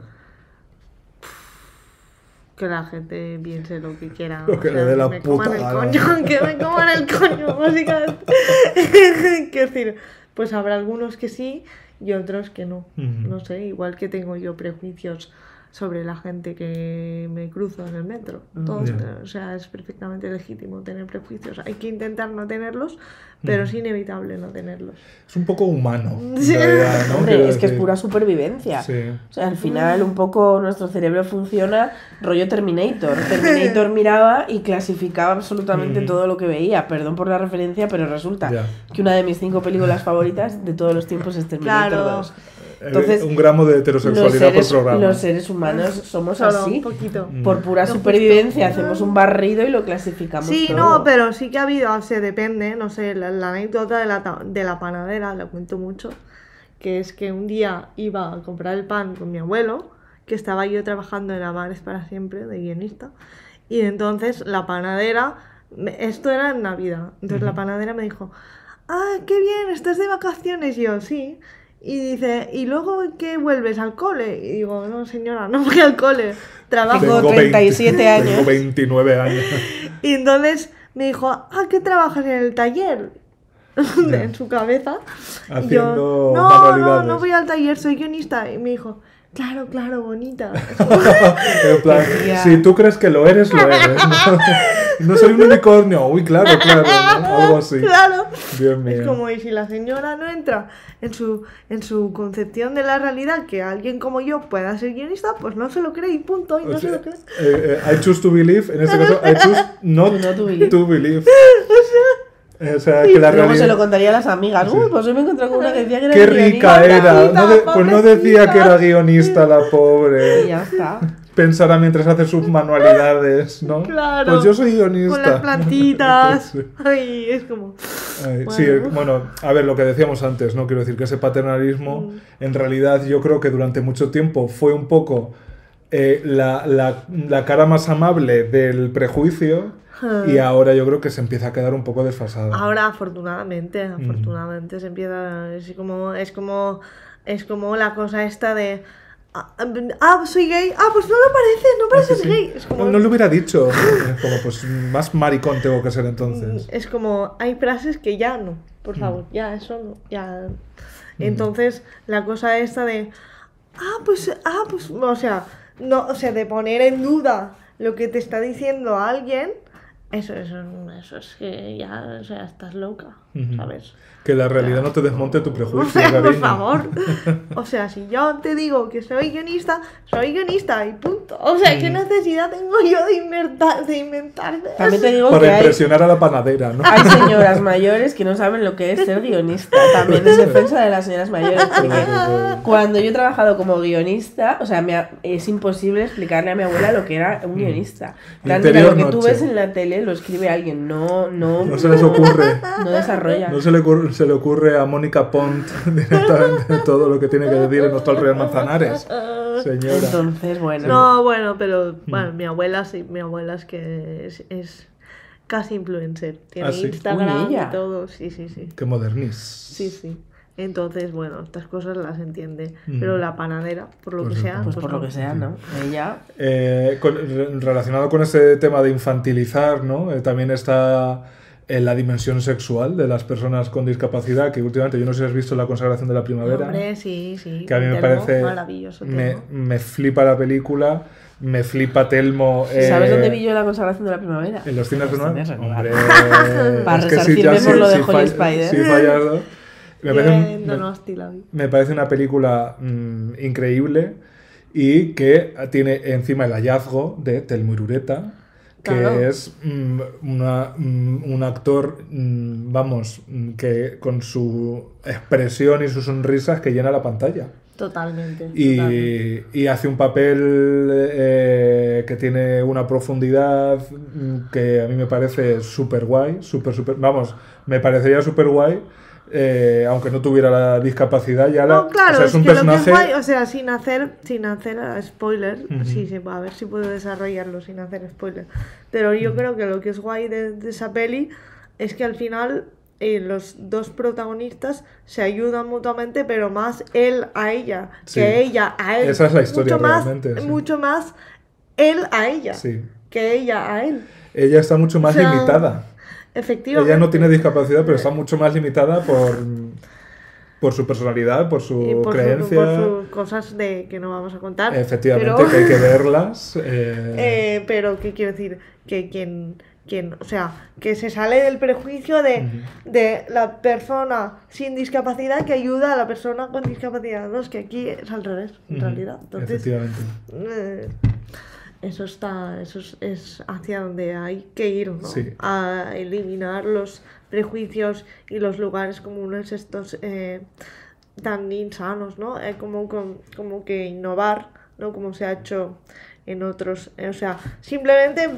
Que la gente piense lo que quiera. Lo que le dé la puta gana. Que me coman el coño, básicamente. Quiero decir, pues habrá algunos que sí y otros que no. No sé, igual que tengo yo prejuicios sobre la gente que me cruzo en el metro. O sea, es perfectamente legítimo tener prejuicios. Hay que intentar no tenerlos, pero es inevitable no tenerlos. Es un poco humano. Sí. Realidad, ¿no? Hombre, es que es pura supervivencia. Sí. O sea, al final un poco nuestro cerebro funciona rollo Terminator. Terminator miraba y clasificaba absolutamente todo lo que veía. Perdón por la referencia, pero resulta que una de mis 5 películas favoritas de todos los tiempos es Terminator 2. Entonces, un gramo de heterosexualidad por programa. Los seres humanos somos solo así. Un poquito. Por pura supervivencia hacemos un barrido y lo clasificamos sí, todo. No, pero sí que ha habido, o sea, depende, no sé, la anécdota de la panadera, la cuento mucho, que es que un día iba a comprar el pan con mi abuelo, que estaba yo trabajando en Amares para siempre, de guionista, y entonces la panadera, esto era en Navidad, entonces la panadera me dijo, qué bien, ¿estás de vacaciones? Y yo, sí. Y dice, ¿y luego qué vuelves al cole? Y digo, no señora, no voy al cole, trabajo. Tengo 37 años. Tengo 29 años. Y entonces me dijo, ¿qué trabajas en el taller? En su cabeza. Haciendo y yo, manualidades. No voy al taller, soy guionista. Y me dijo, claro, bonita. En plan, si tú crees que lo eres, lo eres. No soy un unicornio. Uy, claro, ¿no? Algo así. Claro. Dios mío. Es como, y si la señora no entra en su concepción de la realidad que alguien como yo pueda ser guionista, pues no se lo cree y punto. Y no se lo cree. I choose to believe. En este caso, I choose not to believe. O sea, que la luego realidad... se lo contaría a las amigas. Pues hoy me encontré con una que decía que era ¡Qué guionista. rica era! Pobrecita, Pues no decía que era guionista la pobre. Y ya está. Pensará mientras hace sus manualidades, ¿no? Claro. Pues yo soy guionista. Con las plantitas. Sí. Ay, es como... Sí, bueno, a ver, lo que decíamos antes, ¿no? Quiero decir que ese paternalismo, en realidad yo creo que durante mucho tiempo fue un poco la cara más amable del prejuicio. Y ahora yo creo que se empieza a quedar un poco desfasada. Ahora, afortunadamente se empieza... Es como la cosa esta de... soy gay. Pues no lo pareces gay. Es como... No lo hubiera dicho. Es como, pues, más maricón tengo que ser entonces. Es como, hay frases que ya no, por favor, ya eso no, ya... Entonces, la cosa esta de... o sea, no, o sea, de poner en duda lo que te está diciendo alguien, eso es que ya, o sea, estás loca, ¿sabes? Que la realidad no te desmonte tu O prejuicio, sea, por cariño. favor. O sea, si yo te digo que soy guionista y punto. O sea, ¿qué necesidad tengo yo de inventarme? También te digo que Para hay, impresionar a la panadera, ¿no? hay señoras mayores que no saben lo que es ser guionista. También es defensa de las señoras mayores. Porque cuando yo he trabajado como guionista, o sea, es imposible explicarle a mi abuela lo que era un guionista. Plan, mira, Interior lo que tú noche. ves en la tele lo escribe alguien, no No se les ocurre. desarrolla. No se le ocurre a Mónica Pont directamente todo lo que tiene que decir en nuestro Real Manzanares. Señora. Entonces, bueno. No, bueno, pero bueno, mi abuela sí, mi abuela es que es casi influencer. Tiene ¿Ah, sí? Instagram Uy, ella. y todo, sí. Qué modernis. Sí. Entonces, bueno, estas cosas las entiende. Pero la panadera, por lo Pues que sea. Pues por lo no. que sea, ¿no? Ella. Relacionado con ese tema de infantilizar, ¿no? También está la dimensión sexual de las personas con discapacidad, que últimamente, yo no sé si has visto La consagración de la primavera, Hombre, sí. que a mí me Telmo, parece maravilloso. me Telmo. flipa la película, me flipa Telmo. ¿Sabes dónde vi yo la consagración de la primavera? En los cines de Los nuevo. cines de Hombre, Para es que si resarcirme ya por lo de Holy fall- Spider. si fallas, ¿no? Me Yo parece, en Donosti la vi. me parece una película increíble y que tiene encima el hallazgo de Telmo Irureta, que Claro. es un actor, que con su expresión y sus sonrisas que llena la pantalla. Totalmente. Y hace un papel que tiene una profundidad que a mí me parece súper guay, me parecería súper guay, aunque no tuviera la discapacidad ya No, claro, o sea, es que personaje. lo que es guay, o sea, sin hacer spoiler, sí, a ver si puedo desarrollarlo sin hacer spoiler. Pero yo creo que lo que es guay de esa peli es que al final los dos protagonistas se ayudan mutuamente, pero más él a ella, Sí. que ella a él. Esa es la historia mucho más, realmente, sí. mucho más él a ella Sí. que ella a él. Ella está mucho más O sea, limitada. Efectivamente. Ella no tiene discapacidad, pero está mucho más limitada por su personalidad, por su Y por creencia. por sus cosas que no vamos a contar. Efectivamente, pero- que hay que verlas. Pero, ¿qué quiero decir? Que quien, o sea, que se sale del prejuicio de la persona sin discapacidad que ayuda a la persona con discapacidad. No, es que aquí es al revés, en realidad. Entonces, Efectivamente. eso es hacia donde hay que ir, ¿no? Sí. A eliminar los prejuicios y los lugares comunes estos tan insanos, ¿no? Como que innovar, ¿no? Como se ha hecho en otros, o sea, simplemente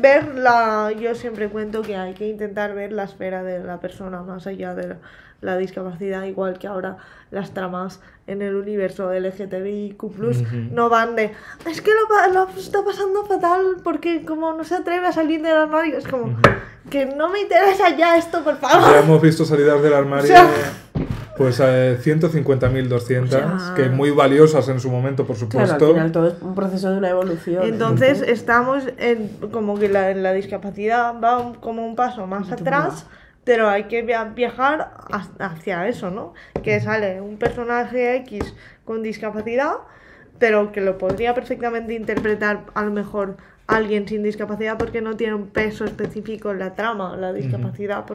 yo siempre cuento que hay que intentar ver la esfera de la persona más allá de la discapacidad, igual que ahora las tramas en el universo LGTBIQ+, no van de, es que lo está pasando fatal porque como no se atreve a salir del armario, es como, que no me interesa ya esto, por Ya favor. hemos visto salidas del armario, O sea, pues 150.200, o sea, que muy valiosas en su momento, por Claro, supuesto. al final todo es un proceso de una evolución. Entonces estamos como que la discapacidad va como un paso más atrás, pero hay que viajar hacia eso, ¿no? Que sale un personaje X con discapacidad, pero que lo podría perfectamente interpretar a lo mejor alguien sin discapacidad porque no tiene un peso específico en la trama, la discapacidad,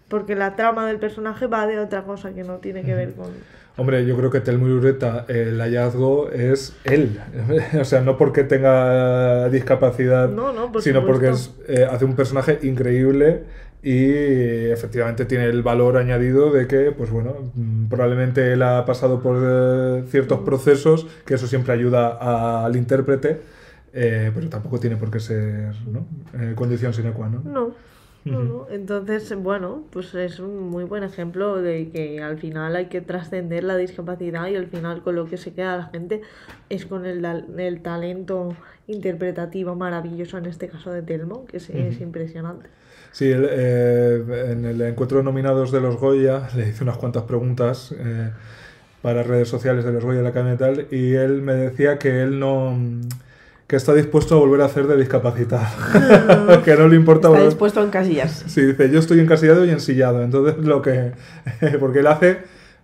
porque la trama del personaje va de otra cosa que no tiene que ver con... Hombre, yo creo que Telmo Irureta, el hallazgo es él. O sea, no porque tenga discapacidad, No, por sino porque supuesto. hace un personaje increíble y efectivamente tiene el valor añadido de que, pues bueno, probablemente él ha pasado por ciertos procesos, que eso siempre ayuda al intérprete, pero tampoco tiene por qué ser, ¿no? Condición sine qua non. No. Entonces, bueno, pues es un muy buen ejemplo de que al final hay que trascender la discapacidad y al final con lo que se queda la gente es con el talento interpretativo maravilloso, en este caso de Telmo, que es impresionante. Sí, en el encuentro de nominados de los Goya le hice unas cuantas preguntas para redes sociales de los Goya de la Academia y tal, y él me decía que él no... que está dispuesto a volver a hacer de discapacitado. Que no le importa Está volver... dispuesto a encasillarse. Sí, dice, yo estoy encasillado y ensillado. Entonces porque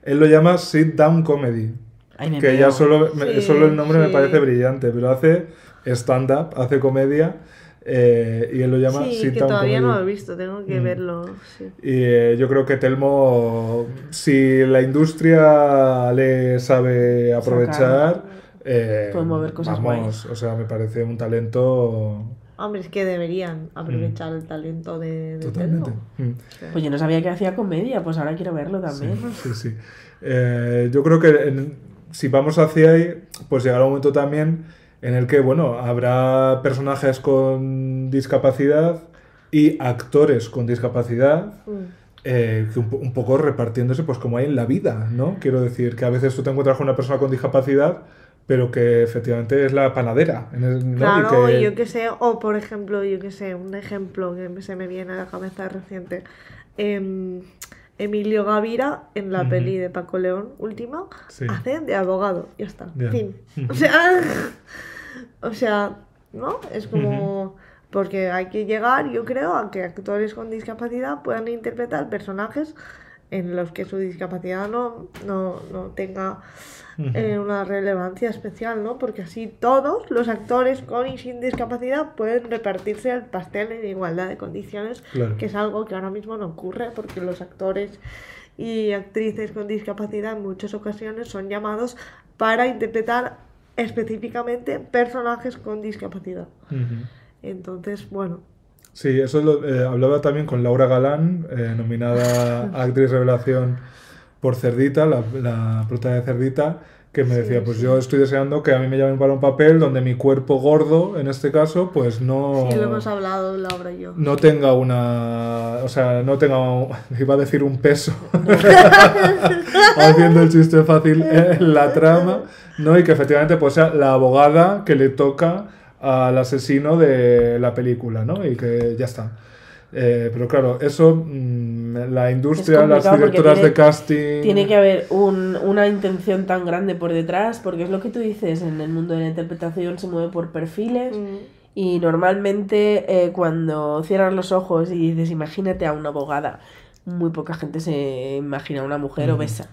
él lo llama sit down comedy. Ay, me Que meo. ya solo Sí, el nombre me sí. parece brillante, pero hace stand-up, hace comedia, y él lo llama Sí, Sit que Down todavía no Comedy. lo he visto, tengo que verlo. Sí. Y yo creo que Telmo, si la industria le sabe aprovechar, Puede mover cosas vamos, o sea, me parece un talento Hombre, es que deberían aprovechar el talento de totalmente. Telmo. Pues yo no sabía que hacía comedia, pues ahora quiero verlo también. Sí. Yo creo que si vamos hacia ahí, pues llegará un momento también en el que, bueno, habrá personajes con discapacidad y actores con discapacidad que un poco repartiéndose, pues como hay en la vida, ¿no? Quiero decir que a veces tú te encuentras con una persona con discapacidad, pero que efectivamente es la panadera, ¿no? Claro, Y que... yo que sé, o por ejemplo, yo que sé, un ejemplo que se me viene a la cabeza reciente. Emilio Gavira, en la peli de Paco León, última, Sí. hace de abogado, ya está, Ya. fin. O sea, ¿no? Es como... Porque hay que llegar, yo creo, a que actores con discapacidad puedan interpretar personajes en los que su discapacidad no tenga una relevancia especial, ¿no? Porque así todos los actores con y sin discapacidad pueden repartirse el pastel en igualdad de condiciones, Claro. que es algo que ahora mismo no ocurre, porque los actores y actrices con discapacidad en muchas ocasiones son llamados para interpretar específicamente personajes con discapacidad. Entonces, bueno, Sí, eso hablaba también con Laura Galán, nominada a Actriz Revelación por Cerdita, la prota de Cerdita, que me decía, pues yo estoy deseando que a mí me llamen para un papel donde mi cuerpo gordo, en este caso, pues no... sí lo hemos hablado Laura y yo. No tenga una... O sea, no tenga... Iba a decir un peso. Haciendo el chiste fácil en la trama, ¿no? Y que efectivamente pues sea la abogada que le toca al asesino de la película, ¿no? Y que ya está. Pero claro, eso, la industria, las complicado porque directoras de casting... Tiene que haber una intención tan grande por detrás, porque es lo que tú dices, en el mundo de la interpretación se mueve por perfiles y normalmente cuando cierras los ojos y dices, imagínate a una abogada, muy poca gente se imagina a una mujer obesa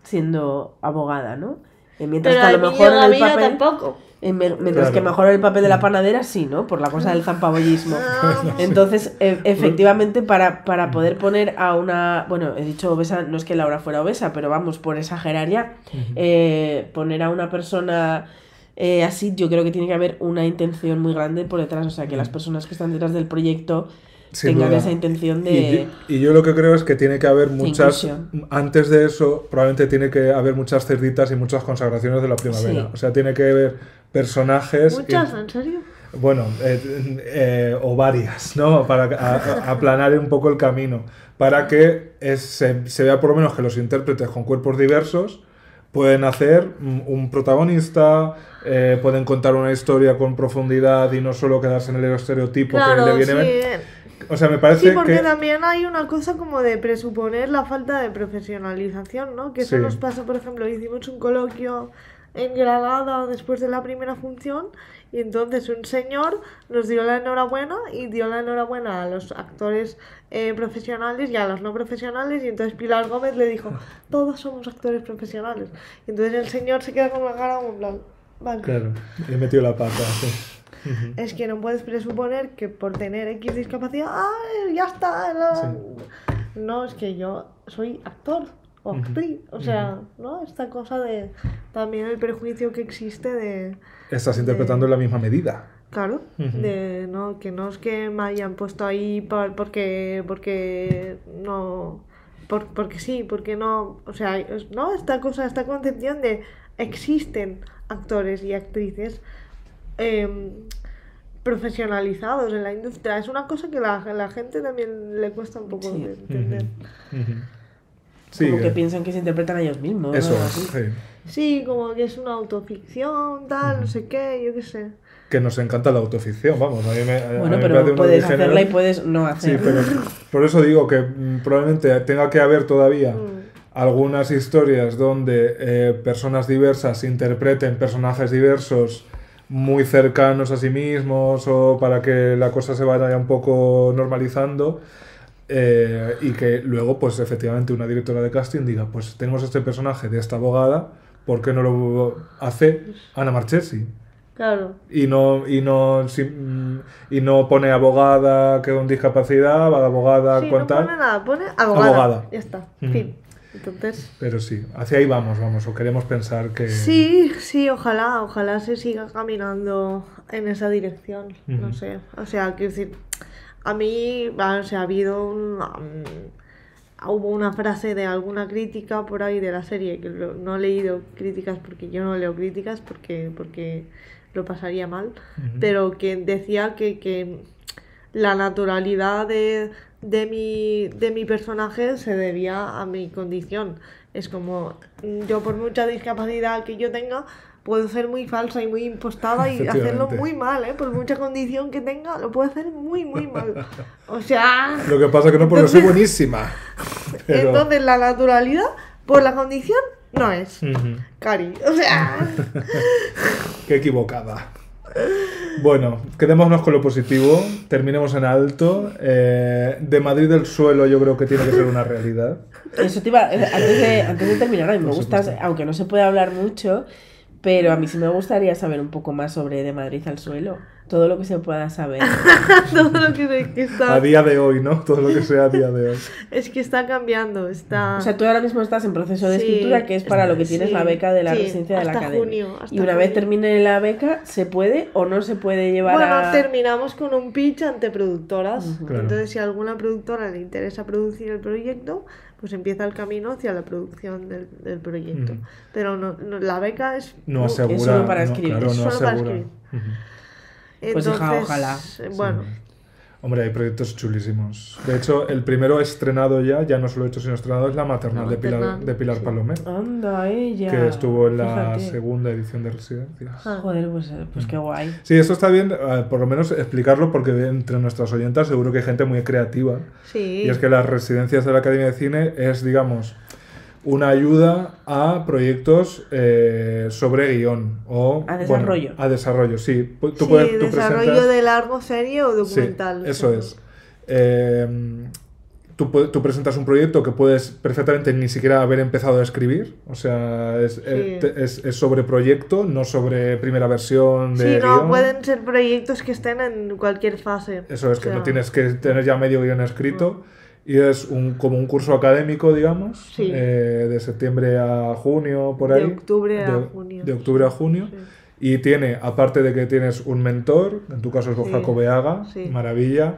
siendo abogada, ¿no? Mientras Pero que a lo Emilio mejor en el Gavira papel... tampoco. Mientras Claro. que mejor el papel de la panadera sí, ¿no? Por la cosa del zampabollismo. Entonces, efectivamente, para poder poner a una... Bueno, he dicho obesa, no es que Laura fuera obesa, pero vamos, por exagerar ya. Poner a una persona así, yo creo que tiene que haber una intención muy grande por detrás. O sea, que las personas que están detrás del proyecto Sin tengan duda. esa intención de... Y yo lo que creo es que tiene que haber muchas... inclusión. Antes de eso, probablemente tiene que haber muchas cerditas y muchas consagraciones de la primavera. Sí. O sea, tiene que haber personajes... ¿Muchas? ¿En serio? Bueno, o varias, ¿no? Para aplanar un poco el camino. Para que se vea por lo menos que los intérpretes con cuerpos diversos pueden hacer un protagonista, pueden contar una historia con profundidad y no solo quedarse en el estereotipo que Claro, le viene sí. bien. O sea, me parece Sí, porque que... también hay una cosa como de presuponer la falta de profesionalización, ¿no? Que eso Sí. nos pasa, por ejemplo, hicimos un coloquio en Granada después de la primera función y entonces un señor nos dio la enhorabuena y dio la enhorabuena a los actores profesionales y a los no profesionales y entonces Pilar Gómez le dijo, todos somos actores profesionales. Y entonces el señor se queda con la cara como en plan, vale. Claro, he metido la pata, sí. Es que no puedes presuponer que por tener X discapacidad, ¡ay, ya está! No, es que yo soy actor o actriz. O sea, ¿no? Esta cosa de también el prejuicio que existe de... Estás interpretando en la misma medida. Claro, de no, que no es que me hayan puesto ahí porque no... porque sí, porque no... O sea, ¿no? Esta cosa, esta concepción de existen actores y actrices profesionalizados en la industria. Es una cosa que la gente también le cuesta un poco Sí. de entender. Sí, Como que piensan que se interpretan a ellos mismos. ¿no? eso, Así. sí. Sí, como que es una autoficción, tal, no sé qué, yo qué sé. Que nos encanta la autoficción, vamos. A mí me Bueno, parece pero uno de puedes mis géneros. hacerla y puedes no Sí, hacerla. pero por eso digo que probablemente tenga que haber todavía algunas historias donde personas diversas interpreten personajes diversos muy cercanos a sí mismos o para que la cosa se vaya un poco normalizando y que luego pues efectivamente una directora de casting diga pues tenemos este personaje de esta abogada, ¿por qué no lo hace Ana Marchesi? Claro. Y no pone abogada que con discapacidad, abogada Sí, con no tal. pone nada, pone abogada. Abogada. Ya está, Ujú. fin. Entonces... Pero sí, hacia ahí vamos, o queremos pensar que... Sí, ojalá se siga caminando en esa dirección, no Ujú. sé, o sea, quiero decir, a mí, o sea, ha habido hubo una frase de alguna crítica por ahí de la serie, que no he leído críticas porque yo no leo críticas porque lo pasaría mal, Ujú. pero que decía que la naturalidad de mi personaje se debía a mi condición. Es como, yo por mucha discapacidad que yo tenga, puedo ser muy falsa y muy impostada y hacerlo Efectivamente. muy mal, ¿eh? Por mucha condición que tenga, lo puedo hacer muy mal. O sea... Lo que pasa que no porque soy buenísima. Pero... Entonces la naturalidad, por la condición, no es. Ujú. Cari, o sea... Qué equivocada. Bueno, quedémonos con lo positivo, terminemos en alto. De Madrid del suelo yo creo que tiene que ser una realidad. Eso te iba, antes de terminar, a mí me Por gusta, supuesto. aunque no se puede hablar mucho, pero a mí sí me gustaría saber un poco más sobre De Madrid al suelo. Todo lo que se pueda saber. Todo lo que está... A día de hoy, ¿no? Todo lo que sea a día de hoy. Es que está cambiando, está... O sea, tú ahora mismo estás en proceso de Sí, escritura, que es para lo que tienes sí, la beca de la sí, residencia de la hasta academia. junio, hasta Y una vez junio. termine la beca, ¿se puede o no se puede llevar Bueno, a...? terminamos con un pitch ante productoras. Claro. Entonces, si a alguna productora le interesa producir el proyecto, pues empieza el camino hacia la producción del proyecto. Ujú. Pero la beca es... No asegura. solo para no, escribir. claro, Es no solo para asegura. escribir. Ujú. Pues hija, ojalá. Bueno, Hombre, hay proyectos chulísimos. De hecho, el primero estrenado ya no solo hecho sino estrenado, es La Maternal, La de Pilar, Maternal, de Pilar sí. Palomer, Anda, ella. que estuvo en la Fíjate. segunda edición de Residencias. Ah. Joder, pues qué guay. Sí, eso está bien, por lo menos explicarlo, porque entre nuestras oyentas seguro que hay gente muy creativa. sí. Y es que las residencias de la Academia de Cine es, digamos, una ayuda a proyectos sobre guión. O, A desarrollo. Bueno, a desarrollo, sí. Tú Sí, puedes- tú desarrollo presentas- de largo, serie o Sí, documental. eso es. Tú presentas un proyecto que puedes perfectamente ni siquiera haber empezado a escribir. O sea, es sobre proyecto, no sobre primera versión de Sí, no, guión. pueden ser proyectos que estén en cualquier fase. Eso es, O que sea, no tienes que tener ya medio guión escrito. Y es como un curso académico, digamos, Sí. de septiembre a junio, por ahí. De octubre a junio. De octubre a junio. Sí. Y tiene, aparte de que tienes un mentor, en tu caso es Borja Sí. Cobeaga, Sí. maravilla.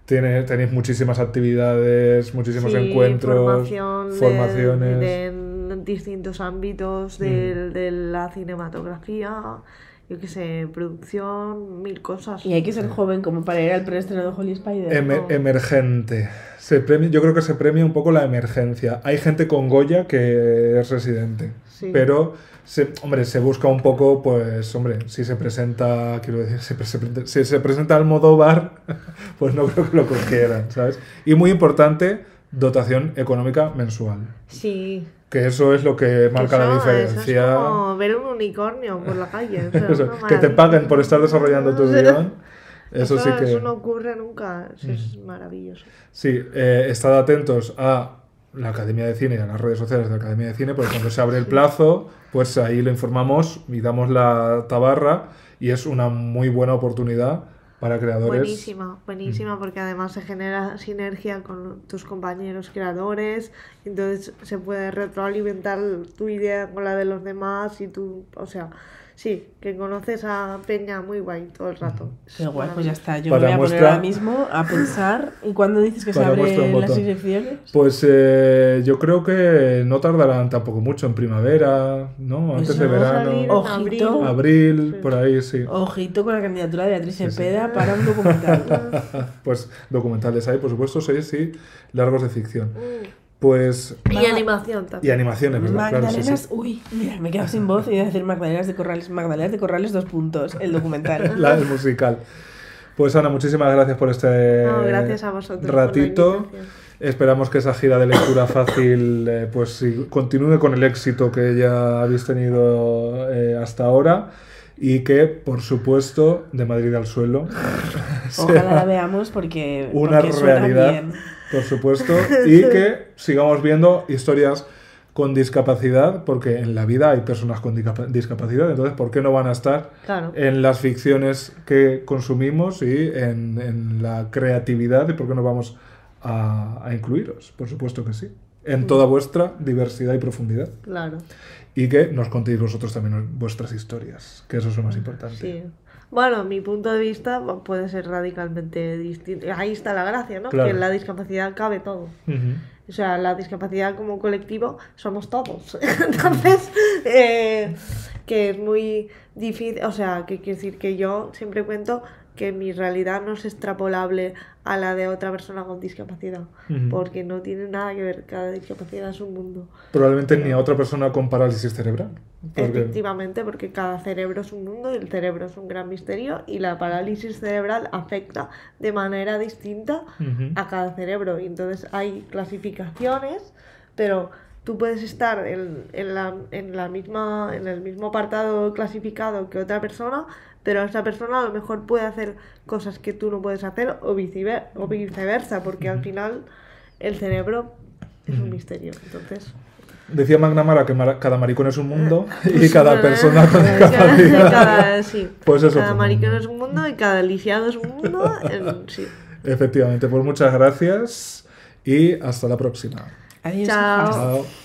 Tenéis muchísimas actividades, muchísimos Sí, encuentros, formaciones en distintos ámbitos de la cinematografía, yo qué sé, producción, mil cosas. Y hay que ser joven como para ir al preestreno de Holy Spider. Emergente. Yo creo que se premia un poco la emergencia. Hay gente con Goya que es residente, Sí. pero se busca un poco, pues, hombre, si se presenta, quiero decir, si se presenta Almodóvar, pues no creo que lo cogieran, ¿sabes? Y muy importante, dotación económica mensual. Sí. Que eso es lo que marca la diferencia. Eso es como ver un unicornio por la calle. O sea, Eso, una que te maravilla. paguen por estar desarrollando tu O sea, guión. Eso sí que... Eso no ocurre nunca. Eso es maravilloso. Sí, estad atentos a la Academia de Cine y a las redes sociales de la Academia de Cine, porque cuando se abre el plazo, pues ahí lo informamos y damos la tabarra, y es una muy buena oportunidad para creadores. Buenísima, porque además se genera sinergia con tus compañeros creadores, entonces se puede retroalimentar tu idea con la de los demás y tú, o sea, sí, que conoces a Peña muy guay todo el rato. Qué guay, pues ya está. Yo Para me voy a poner muestra- ahora mismo a pensar. ¿Y cuándo dices que se Para muestra un abren las botón. inscripciones? Pues yo creo que no tardarán tampoco mucho, en primavera, ¿no? Antes de Eso, verano, Ojito. abril, Sí. por ahí, sí. Ojito con la candidatura de Beatriz Sí, sí. Cepeda para un documental. Pues documentales hay, por supuesto, series y largos de ficción. Pues... Y animación también. Y animaciones, ¿verdad? Claro, sí, Magdalenas, sí. uy, mira, me he quedado sin voz y voy a decir Magdalenas de Corrales, 2 puntos, el documental. El musical. Pues Ana, muchísimas gracias por este No, gracias a vosotros por la ratito. invitación. Esperamos que esa gira de lectura fácil continúe con el éxito que ya habéis tenido hasta ahora, y que, por supuesto, De Madrid al suelo Ojalá la veamos porque una suena realidad, bien. por supuesto, y que sigamos viendo historias con discapacidad, porque en la vida hay personas con discapacidad, entonces ¿por qué no van a estar Claro. en las ficciones que consumimos y en la creatividad? ¿Y por qué no vamos a incluiros? Por supuesto que sí, en toda vuestra diversidad y profundidad. Claro. Y que nos contéis vosotros también vuestras historias, que eso es lo más importante. Sí. Bueno, mi punto de vista puede ser radicalmente distinto. Ahí está la gracia, ¿no? Claro. Que en la discapacidad cabe todo. Ujú. O sea, la discapacidad como colectivo somos todos. Entonces, que es muy difícil. O sea, que quiero decir que yo siempre cuento que mi realidad no es extrapolable a la de otra persona con discapacidad. Ujú. Porque no tiene nada que ver. Cada discapacidad es un mundo. Probablemente ni a otra persona con parálisis cerebral. Porque- Efectivamente, porque cada cerebro es un mundo y el cerebro es un gran misterio y la parálisis cerebral afecta de manera distinta Ujú. a cada cerebro. Y entonces hay clasificaciones, pero tú puedes estar en el mismo apartado clasificado que otra persona, pero esa persona a lo mejor puede hacer cosas que tú no puedes hacer o viceversa, porque al final el cerebro es un misterio. Entonces... Decía McNamara que cada maricón es un mundo y cada persona con discapacidad. Sí. Pues es Cada otro maricón mundo. es un mundo y cada lisiado es un mundo. Sí. Efectivamente, pues muchas gracias y hasta la próxima. Adiós. Chao. Chao.